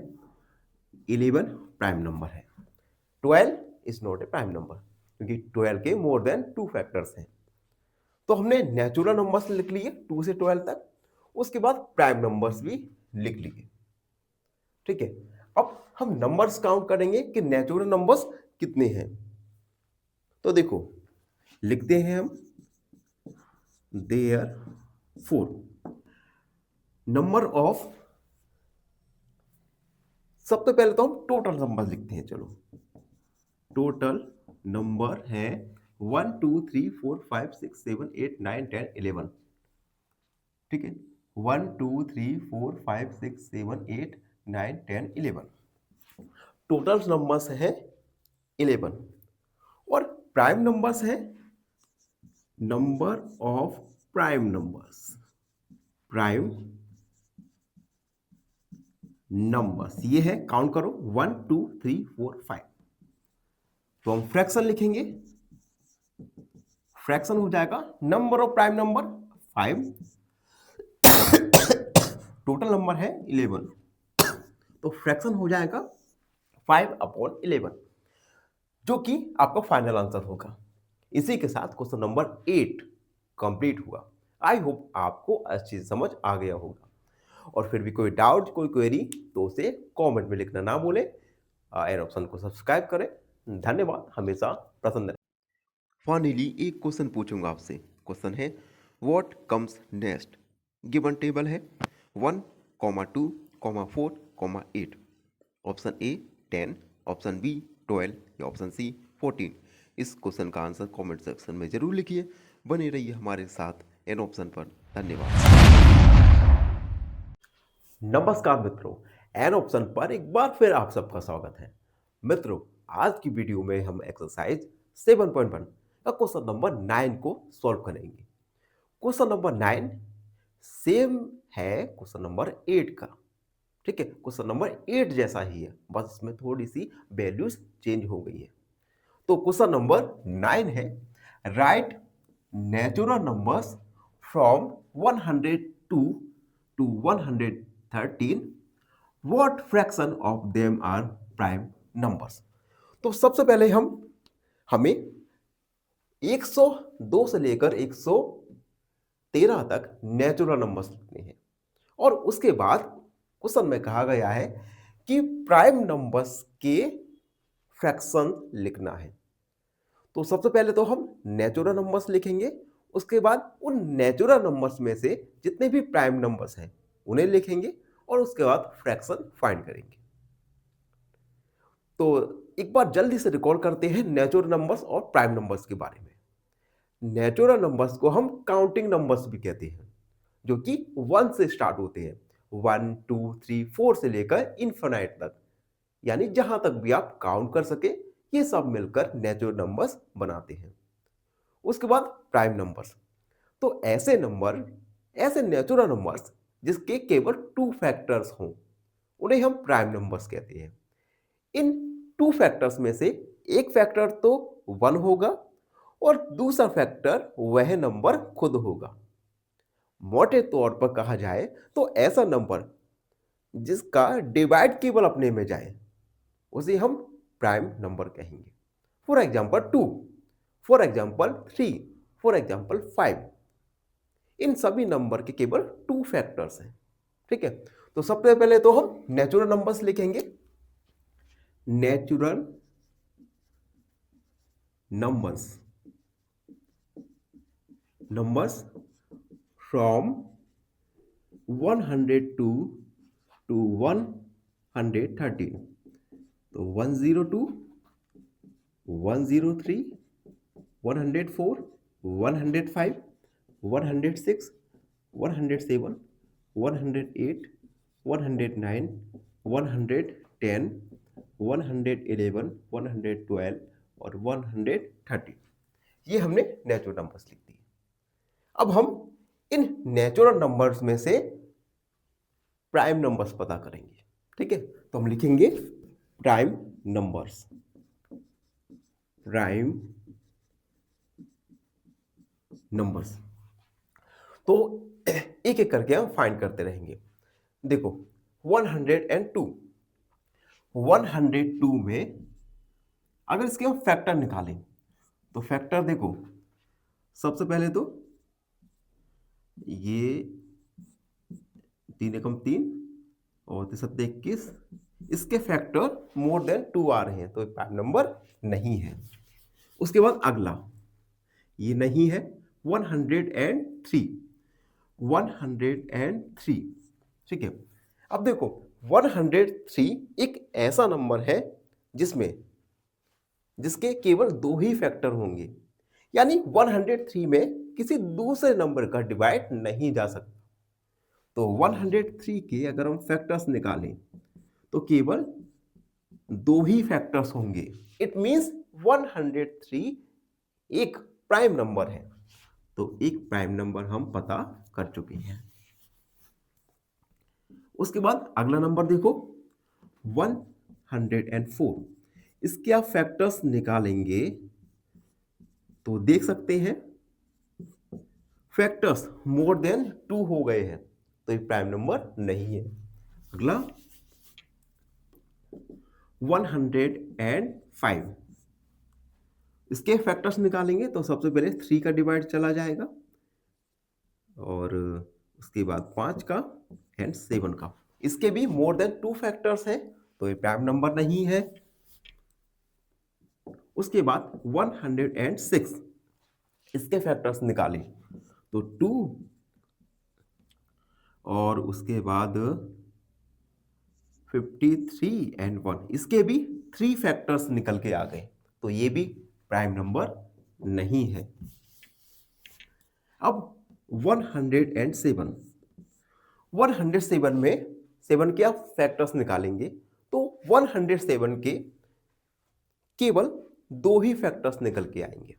11 प्राइम नंबर है, 12 is not a prime number, क्योंकि 12 के मोर देन 2 फैक्टर्स हैं। तो हमने नेचुरल नंबर्स लिख लिए 2 से 12 तक, उसके बाद प्राइम नंबर्स भी लिख लिए। ठीक है, अब हम नंबर्स काउंट करेंगे कि नेचुरल नंबर्स कितने हैं। तो देखो, लिखते हैं हम देयर फोर नंबर ऑफ, सबसे पहले तो हम टोटल नंबर लिखते हैं। चलो, टोटल नंबर है 1 2 3 4 5 6 7 8 9 10 11। ठीक है, 1 2 3 4 5 6 7 8 9 10 11 टोटल नंबर्स है 11। और प्राइम नंबर्स है number of prime numbers, prime numbers ये है, काउंट करो 1 2 3 4 5। तो हम फ्रैक्शन लिखेंगे, फ्रैक्शन हो जाएगा number of prime number 5, total number है 11, तो फ्रैक्शन हो जाएगा 5/11, जो कि आपका फाइनल आंसर होगा। इसी के साथ क्वेश्चन नंबर 8 कंप्लीट हुआ। आई होप आपको अच्छी समझ आ गया होगा, और फिर भी कोई डाउट, कोई क्वेरी, तो उसे कमेंट में लिखना ना भूलें। एन ऑप्शन को सब्सक्राइब करें। धन्यवाद, हमेशा प्रसन्न रहें। फाइनली एक क्वेश्चन पूछूंगा आपसे। क्वेश्चन है, what comes next. Given table है 1, 2, 4, 8। ऑप्शन ए 10, ऑप्शन बी 12 या ऑप्शन सी 14। इस क्वेश्चन का आंसर कमेंट सेक्शन में जरूर लिखिए। बने रहिए हमारे साथ एन ऑप्शन पर। धन्यवाद। नमस्कार मित्रों, एन ऑप्शन पर एक बार फिर आप सबका स्वागत है। मित्रों, आज की वीडियो में हम एक्सरसाइज 7.1 का क्वेश्चन नंबर 9 को सॉल्व करेंगे। क्वेश्चन नंबर 9 सेम है क्वेश्चन नंबर 8 का। ठीक है, क्वेश्चन नंबर 8 जैसा ही है, बस इसमें थोड़ी सी वैल्यूज चेंज हो गई है। तो क्वेश्चन नंबर 9 है, right natural numbers from 102 to 113, what fraction of them are prime numbers। तो सबसे पहले हमें 102 से लेकर 113 तक नेचुरल नंबर्स लिखने हैं, और उसके बाद क्वेश्चन में कहा गया है कि प्राइम नंबर्स के फ्रैक्शन लिखना है। तो सबसे पहले तो हम नेचुरल नंबर्स लिखेंगे, उसके बाद उन नेचुरल नंबर्स में से जितने भी प्राइम नंबर्स हैं उन्हें लिखेंगे, और उसके बाद फ्रैक्शन फाइंड करेंगे। तो एक बार जल्दी से रिकॉल करते हैं नेचुरल नंबर्स और प्राइम नंबर्स के बारे में। नेचुरल नंबर्स को हम काउंटिंग नंबर्स भी कहते हैं, जो कि 1 से स्टार्ट होते हैं, 1 2 3 4 से लेकर इन्फिनाइट तक, यानी जहां तक भी आप काउंट कर सके, ये सब मिलकर नेचुरल नंबर्स बनाते हैं। उसके बाद प्राइम नंबर्स, तो ऐसे नेचुरल नंबर्स जिसके केवल 2 फैक्टर्स हों, उन्हें हम प्राइम नंबर्स कहते हैं। इन 2 फैक्टर्स में से एक फैक्टर तो 1 होगा, और दूसरा फैक्टर वह नंबर खुद होगा। मोटे तौर पर कहा जाए तो ऐसा नंबर जिसका डिवाइड केवल अपने में जाए, उसे हम प्राइम नंबर कहेंगे। For example 2, for example 3, for example 5। इन सभी नंबर के केवल 2 फैक्टर्स हैं। ठीक है, तो सबसे पहले तो हम नेचुरल नंबर्स लिखेंगे। Natural numbers from 102 to 113। तो 102, 103, 104, 105, 106, 107, 108, 109, 110, 111, 112 और 113। ये हमने नेचुरल नंबर्स लिख दिए। अब हम इन नेचुरल नंबर्स में से प्राइम नंबर्स पता करेंगे। ठीक है, तो हम लिखेंगे प्राइम नंबर्स। प्राइम नंबर्स तो एक एक करके हम फाइंड करते रहेंगे। देखो 102, 102 में अगर इसके हम फैक्टर निकालें तो फैक्टर देखो, सबसे पहले तो ये 3 एकम 3 और 3 सत्ते 21, इसके फैक्टर मोर देन 2 आ रहे हैं तो प्राइम नंबर नहीं है। उसके बाद अगला ये नहीं है 103, 103। ठीक है, अब देखो 103 एक ऐसा नंबर है जिसके केवल 2 ही फैक्टर होंगे, यानी 103 में किसी दूसरे नंबर का डिवाइड नहीं जा सकता। तो 103 के अगर हम फैक्टर्स निकालें तो केवल 2 ही फैक्टर्स होंगे। इट मींस 103 एक प्राइम नंबर है। तो एक प्राइम नंबर हम पता कर चुके हैं। उसके बाद अगला नंबर देखो 104, इसके आप फैक्टर्स निकालेंगे तो देख सकते हैं फैक्टर्स मोर देन 2 हो गए हैं तो ये प्राइम नंबर नहीं है। अगला 105, इसके फैक्टर्स निकालेंगे तो सबसे पहले 3 का डिवाइड चला जाएगा और उसके बाद 5 का एंड 7 का। इसके भी मोर देन 2 फैक्टर्स हैं तो ये प्राइम नंबर नहीं है। उसके बाद 106, इसके फैक्टर्स निकालें तो 2 और उसके बाद 53 एंड 1, इसके भी 3 फैक्टर्स निकल के आ गए तो ये भी प्राइम नंबर नहीं है। अब 107, 107 में 7 के आप फैक्टर्स निकालेंगे तो 107 के केवल 2 ही फैक्टर्स निकल के आएंगे,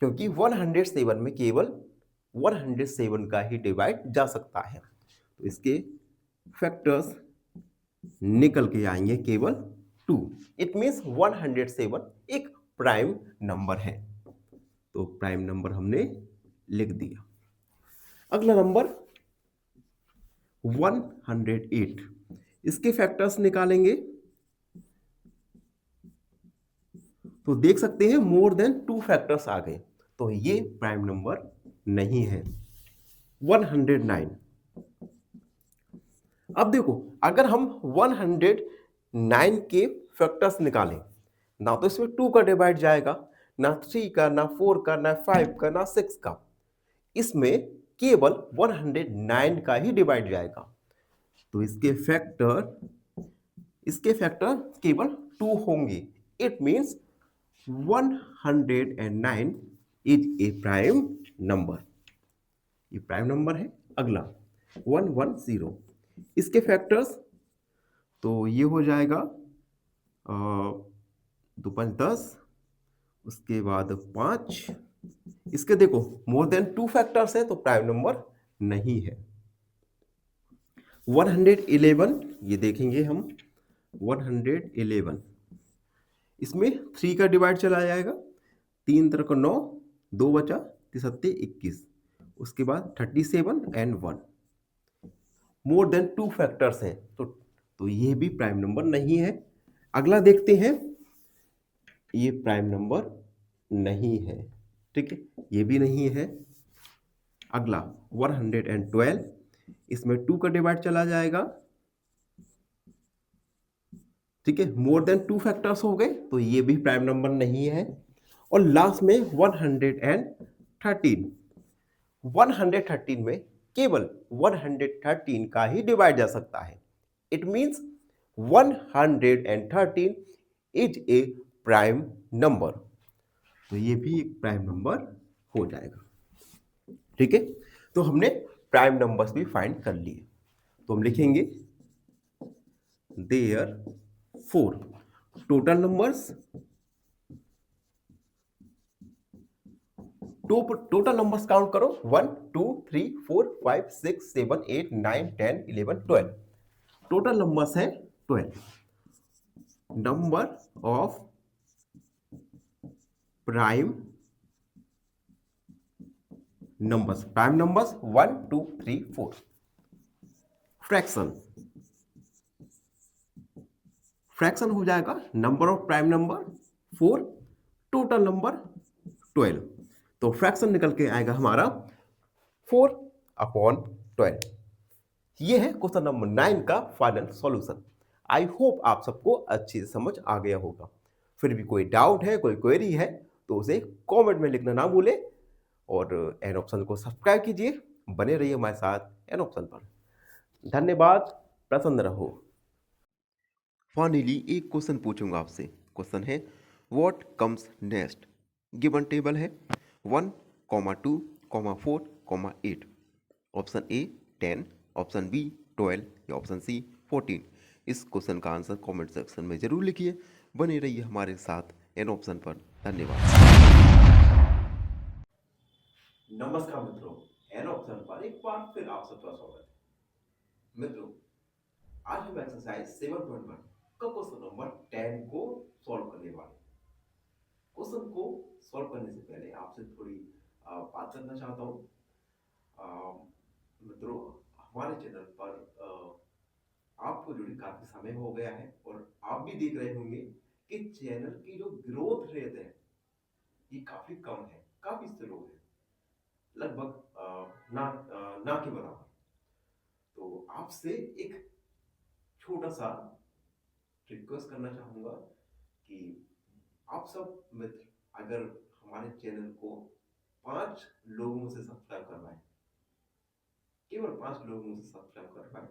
क्योंकि 107 में केवल 107 का ही डिवाइड जा सकता है। तो इसके फैक्टर्स निकल के आएंगे केवल 2। इट मींस 107 एक प्राइम नंबर है। तो प्राइम नंबर हमने लिख दिया। अगला नंबर 108, इसके फैक्टर्स निकालेंगे तो देख सकते हैं मोर देन 2 फैक्टर्स आ गए तो ये प्राइम नंबर नहीं है। 109, अब देखो अगर हम 109 के फैक्टर्स निकालें ना तो इसमें 2 का डिवाइड जाएगा, ना 3 का, ना 4 का, ना 5 का, ना 6 का। इसमें केवल 109 का ही डिवाइड जाएगा तो इसके फैक्टर केवल 2 होंगे। It means 109 is a prime number, ये प्राइम नंबर है। अगला 110, इसके फैक्टर्स तो ये हो जाएगा 2 5 10, उसके बाद 5, इसके देखो मोर देन 2 फैक्टर्स है तो प्राइम नंबर नहीं है। 111, ये देखेंगे हम 111, इसमें 3 का डिवाइड चला जाएगा, 3 तरह को 9, 2 बचा, 3 सत्ते 21, उसके बाद 37 एंड 1, मोर देन 2 फैक्टर्स हैं तो ये भी प्राइम नंबर नहीं है। अगला देखते हैं, ये प्राइम नंबर नहीं है। ठीक है, ये भी नहीं है। अगला 112, इसमें 2 का डिवाइड चला जाएगा। ठीक है, मोर देन 2 फैक्टर्स हो गए तो ये भी प्राइम नंबर नहीं है। और लास्ट में 113, 113 में केवल 113 का ही डिवाइड जा सकता है। It means 113 is a prime number, तो ये भी एक प्राइम नंबर हो जाएगा। ठीक है, तो हमने प्राइम नंबर्स भी फाइंड कर लिए। तो हम लिखेंगे there four total numbers total numbers count करो 1 2 3 4 5 6 7 8 9 10 11 12। टोटल नंबर्स है 12। Number of prime numbers 1 2 3 4। Fraction हो जाएगा number of prime number 4, total number 12। तो फ्रैक्शन निकल के आएगा हमारा 4/12। ये है क्वेश्चन नंबर 9 का फाइनल सॉल्यूशन। आई होप आप सबको अच्छी से समझ आ गया होगा। फिर भी कोई डाउट है, कोई क्वेरी है तो उसे कमेंट में लिखना ना भूलें और एन ऑप्शन को सब्सक्राइब कीजिए। बने रहिए हमारे साथ एन ऑप्शन पर। धन्यवाद। प्रसन्न रहो। फाइनली एक क्वेश्चन पूछूंगा आपसे। क्वेश्चन है what comes next. Given table है 1, 2, 4, 8। ऑप्शन ए 10, ऑप्शन बी 12 या ऑप्शन सी 14। इस क्वेश्चन का आंसर कमेंट सेक्शन में जरूर लिखिए। बने रहिए हमारे साथ एन ऑप्शन पर। धन्यवाद। नमस्कार मित्रों, एन ऑप्शन पर एक बार फिर आप सबका स्वागत है। मित्रों, आज हम एक्सरसाइज 7.1 का क्वेश्चन नंबर 10 को सॉल्व करने वाले। क्वेश्चन को सॉल्व करने से पहले आपसे थोड़ी बात करना चाहता हूँ। मित्रों, हमारे चैनल पर आपको जुड़ी काफी समय हो गया है और आप भी देख रहे होंगे कि चैनल की जो ग्रोथ रेट है ये काफी कम है, काफी स्लो है, लगभग ना के बराबर। तो आपसे एक छोटा सा रिक्वेस्ट करना चाहूंगा कि आप सब मित्र अगर हमारे चैनल को 5 लोगों से सब्सक्राइब करवाएं, केवल 5 लोगों से सब्सक्राइब करवाएं,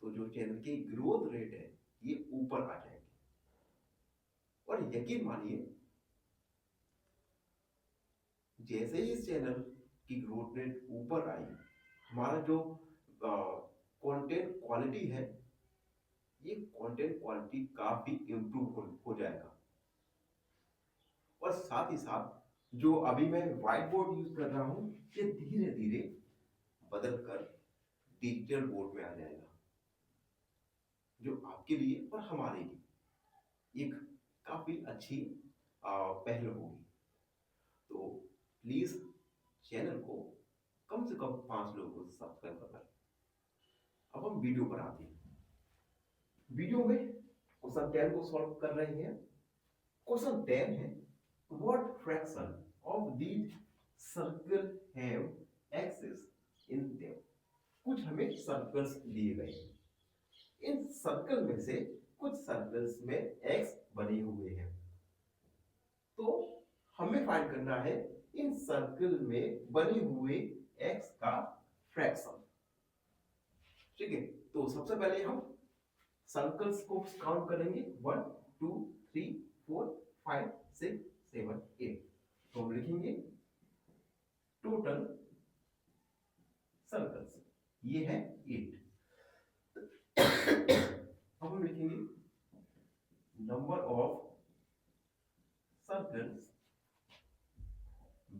तो जो चैनल की ग्रोथ रेट है ये ऊपर आ जाएगी। और यकीन मानिए, जैसे ही इस चैनल की ग्रोथ रेट ऊपर आई, हमारा जो कंटेंट क्वालिटी है ये कंटेंट क्वालिटी काफी इंप्रूव हो जाएगा। और साथ ही साथ जो अभी मैं व्हाइट बोर्ड यूज कर रहा हूं ये धीरे धीरे बदलकर डिजिटल बोर्ड में आ जाएगा, जो आपके लिए और हमारे लिए एक काफी अच्छी पहल होगी। तो प्लीज चैनल को कम से कम 5 लोगों से सब्सक्राइब करना। अब हम वीडियो पर आते हैं। वीडियो में क्वेश्चन 10 को सॉल्व कर रहे हैं। क्वेश्चन 10 है what fraction of these circle have axis in them. कुछ हमें सर्कल्स दिए गए हैं, इन सर्कल में से कुछ सर्कल्स में एक्स बने हुए हैं। तो हमें फाइंड करना है इन सर्कल में बने हुए एक्स का फ्रैक्शन। ठीक है, तो सबसे पहले हम सर्कल्स को काउंट करेंगे 1 2 3 4 5 6 7 8। तो हम लिखेंगे टोटल सर्कल्स, ये है 8। अब हम लिखेंगे number of circles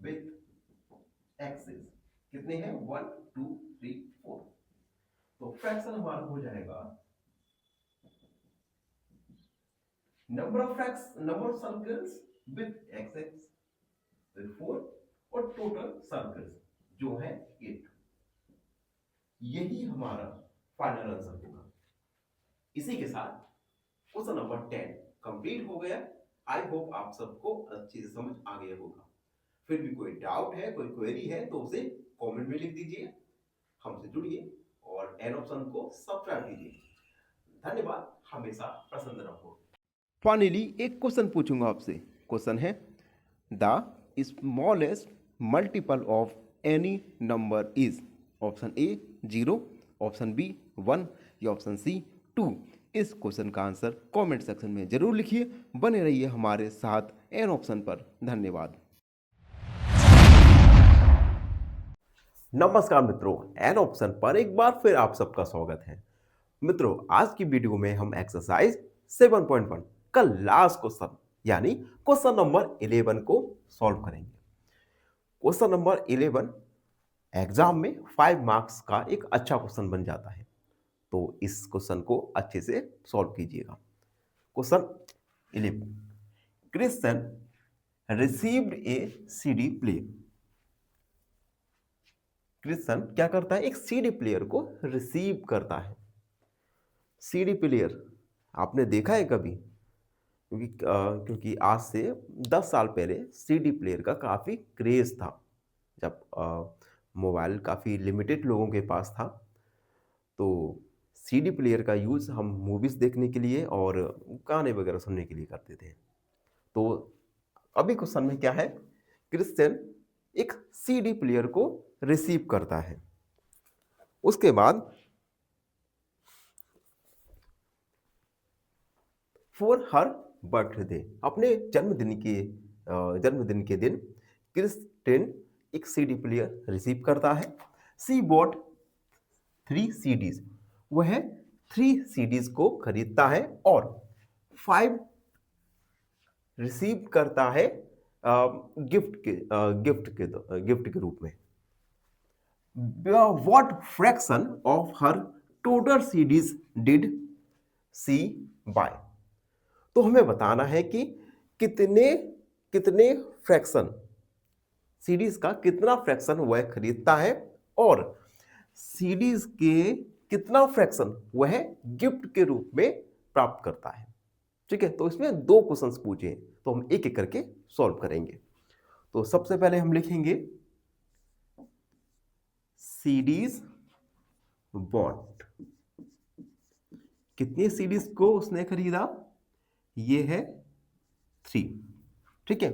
with axis. कितने हैं? 1 2 3 4। तो फ्रैक्शन हमारा हो जाएगा number of circles with axis 4 और टोटल सर्कल्स जो है 8। यही हमारा फाइनल आंसर होगा। इसी के साथ क्वेश्चन नंबर 10 कंप्लीट हो गया। आई होप आप सबको अच्छे से समझ आ गया होगा। फिर भी कोई डाउट है, कोई क्वेरी है तो उसे कमेंट में लिख दीजिए। हमसे जुड़िए और एन ऑप्शन को सब्सक्राइब कीजिए। धन्यवाद। हमेशा प्रसन्न रहो। फाइनली एक क्वेश्चन पूछूंगा आपसे। क्वेश्चन है the smallest multiple of any number is. Option A 0, option B 1 या ऑप्शन सी 2। इस क्वेश्चन का आंसर कमेंट सेक्शन में जरूर लिखिए। बने रहिए हमारे साथ एन ऑप्शन पर। धन्यवाद। नमस्कार मित्रों, एन ऑप्शन पर एक बार फिर आप सबका स्वागत है। मित्रों, आज की वीडियो में हम एक्सरसाइज 7.1 का लास्ट क्वेश्चन यानी क्वेश्चन नंबर 11 को सॉल्व करेंगे। क्वेश्चन नंबर 11 एग्जाम में 5 मार्क्स का एक अच्छा क्वेश्चन बन जाता है। तो इस क्वेश्चन को अच्छे से सॉल्व कीजिएगा। क्वेश्चन 11, क्रिश्चियन रिसीव्ड ए सीडी प्लेयर। क्रिश्चियन क्या करता है, एक सीडी प्लेयर को रिसीव करता है। सीडी प्लेयर आपने देखा है कभी? क्योंकि आज से 10 साल पहले सीडी प्लेयर का काफ़ी क्रेज़ था, जब मोबाइल काफ़ी लिमिटेड लोगों के पास था। तो सीडी प्लेयर का यूज़ हम मूवीज़ देखने के लिए और गाने वगैरह सुनने के लिए करते थे। तो अभी क्वेश्चन में क्या है, क्रिश्चियन एक सीडी प्लेयर को रिसीव करता है। उसके बाद फॉर हर बर्थडे, अपने जन्मदिन के दिन क्रिस्टिन एक सीडी प्लेयर रिसीव करता है। सी बॉट 3 सीडीज, वह 3 सीडीज को खरीदता है और 5 रिसीव करता है गिफ्ट के रूप में। What fraction of her total CDs did she buy. तो हमें बताना है कि कितने कितने फ्रैक्शन, सीडीज का कितना फ्रैक्शन वह खरीदता है और सीडीज के कितना फ्रैक्शन वह गिफ्ट के रूप में प्राप्त करता है। ठीक है, तो इसमें 2 क्वेश्चंस पूछे, तो हम एक एक करके सॉल्व करेंगे। तो सबसे पहले हम लिखेंगे सीडीज बॉट, कितनी सीडीज को उसने खरीदा, ये है 3। ठीक है,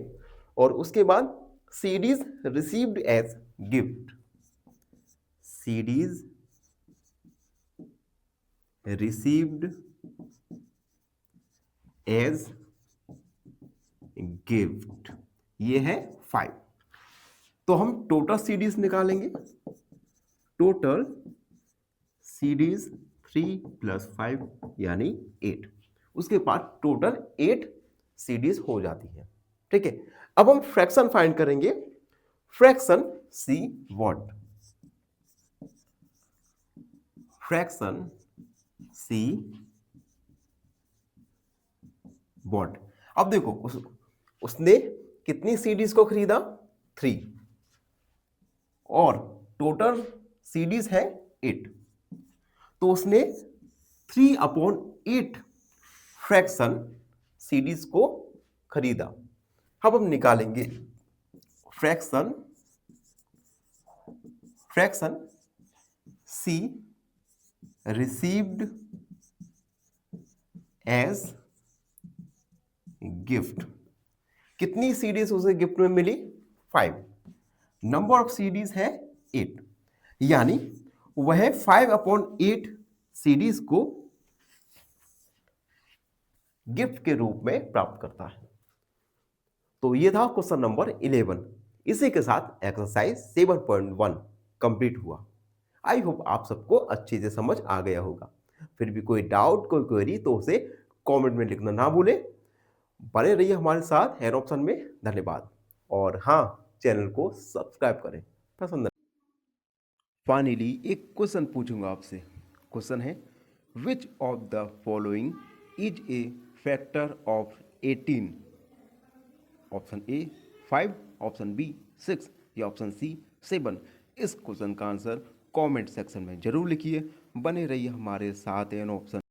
और उसके बाद CDs received as gift, CDs received as gift, ये है 5। तो हम टोटल सीडीज निकालेंगे। टोटल सीडीज 3 + 5 यानी 8। उसके बाद टोटल 8 सीडीज हो जाती है। ठीक है, अब हम फ्रैक्शन फाइंड करेंगे। Fraction see what, fraction see what. अब देखो उसने कितनी सीडीज को खरीदा, 3, और टोटल सीडीज है 8, तो उसने 3/8 फ्रैक्शन सीडीज को खरीदा। अब हम निकालेंगे फ्रैक्शन सी रिसीव्ड एज गिफ्ट। कितनी सीडीज उसे गिफ्ट में मिली, 5। नंबर ऑफ सीडीज है 8, यानी वह 5/8 सीडीज को गिफ्ट के रूप में प्राप्त करता है। तो ये था क्वेश्चन नंबर 11। इसी के साथ एक्सरसाइज 7.1 कंप्लीट हुआ। आई होप आप सबको अच्छे से समझ आ गया होगा। फिर भी कोई डाउट, कोई क्वेरी तो उसे कमेंट में लिखना ना भूलें। बने रहिए हमारे साथ हैंड ऑप्शन में। धन्यवाद। और हाँ, चैनल को सब्सक्राइब करें। पसंद। फाइनली एक क्वेश्चन पूछूंगा आपसे। क्वेश्चन है, which of the following is a factor of 18? Option A 5, option B 6 या ऑप्शन सी 7। इस क्वेश्चन का आंसर कमेंट सेक्शन में जरूर लिखिए। बने रहिए हमारे साथ एन ऑप्शन।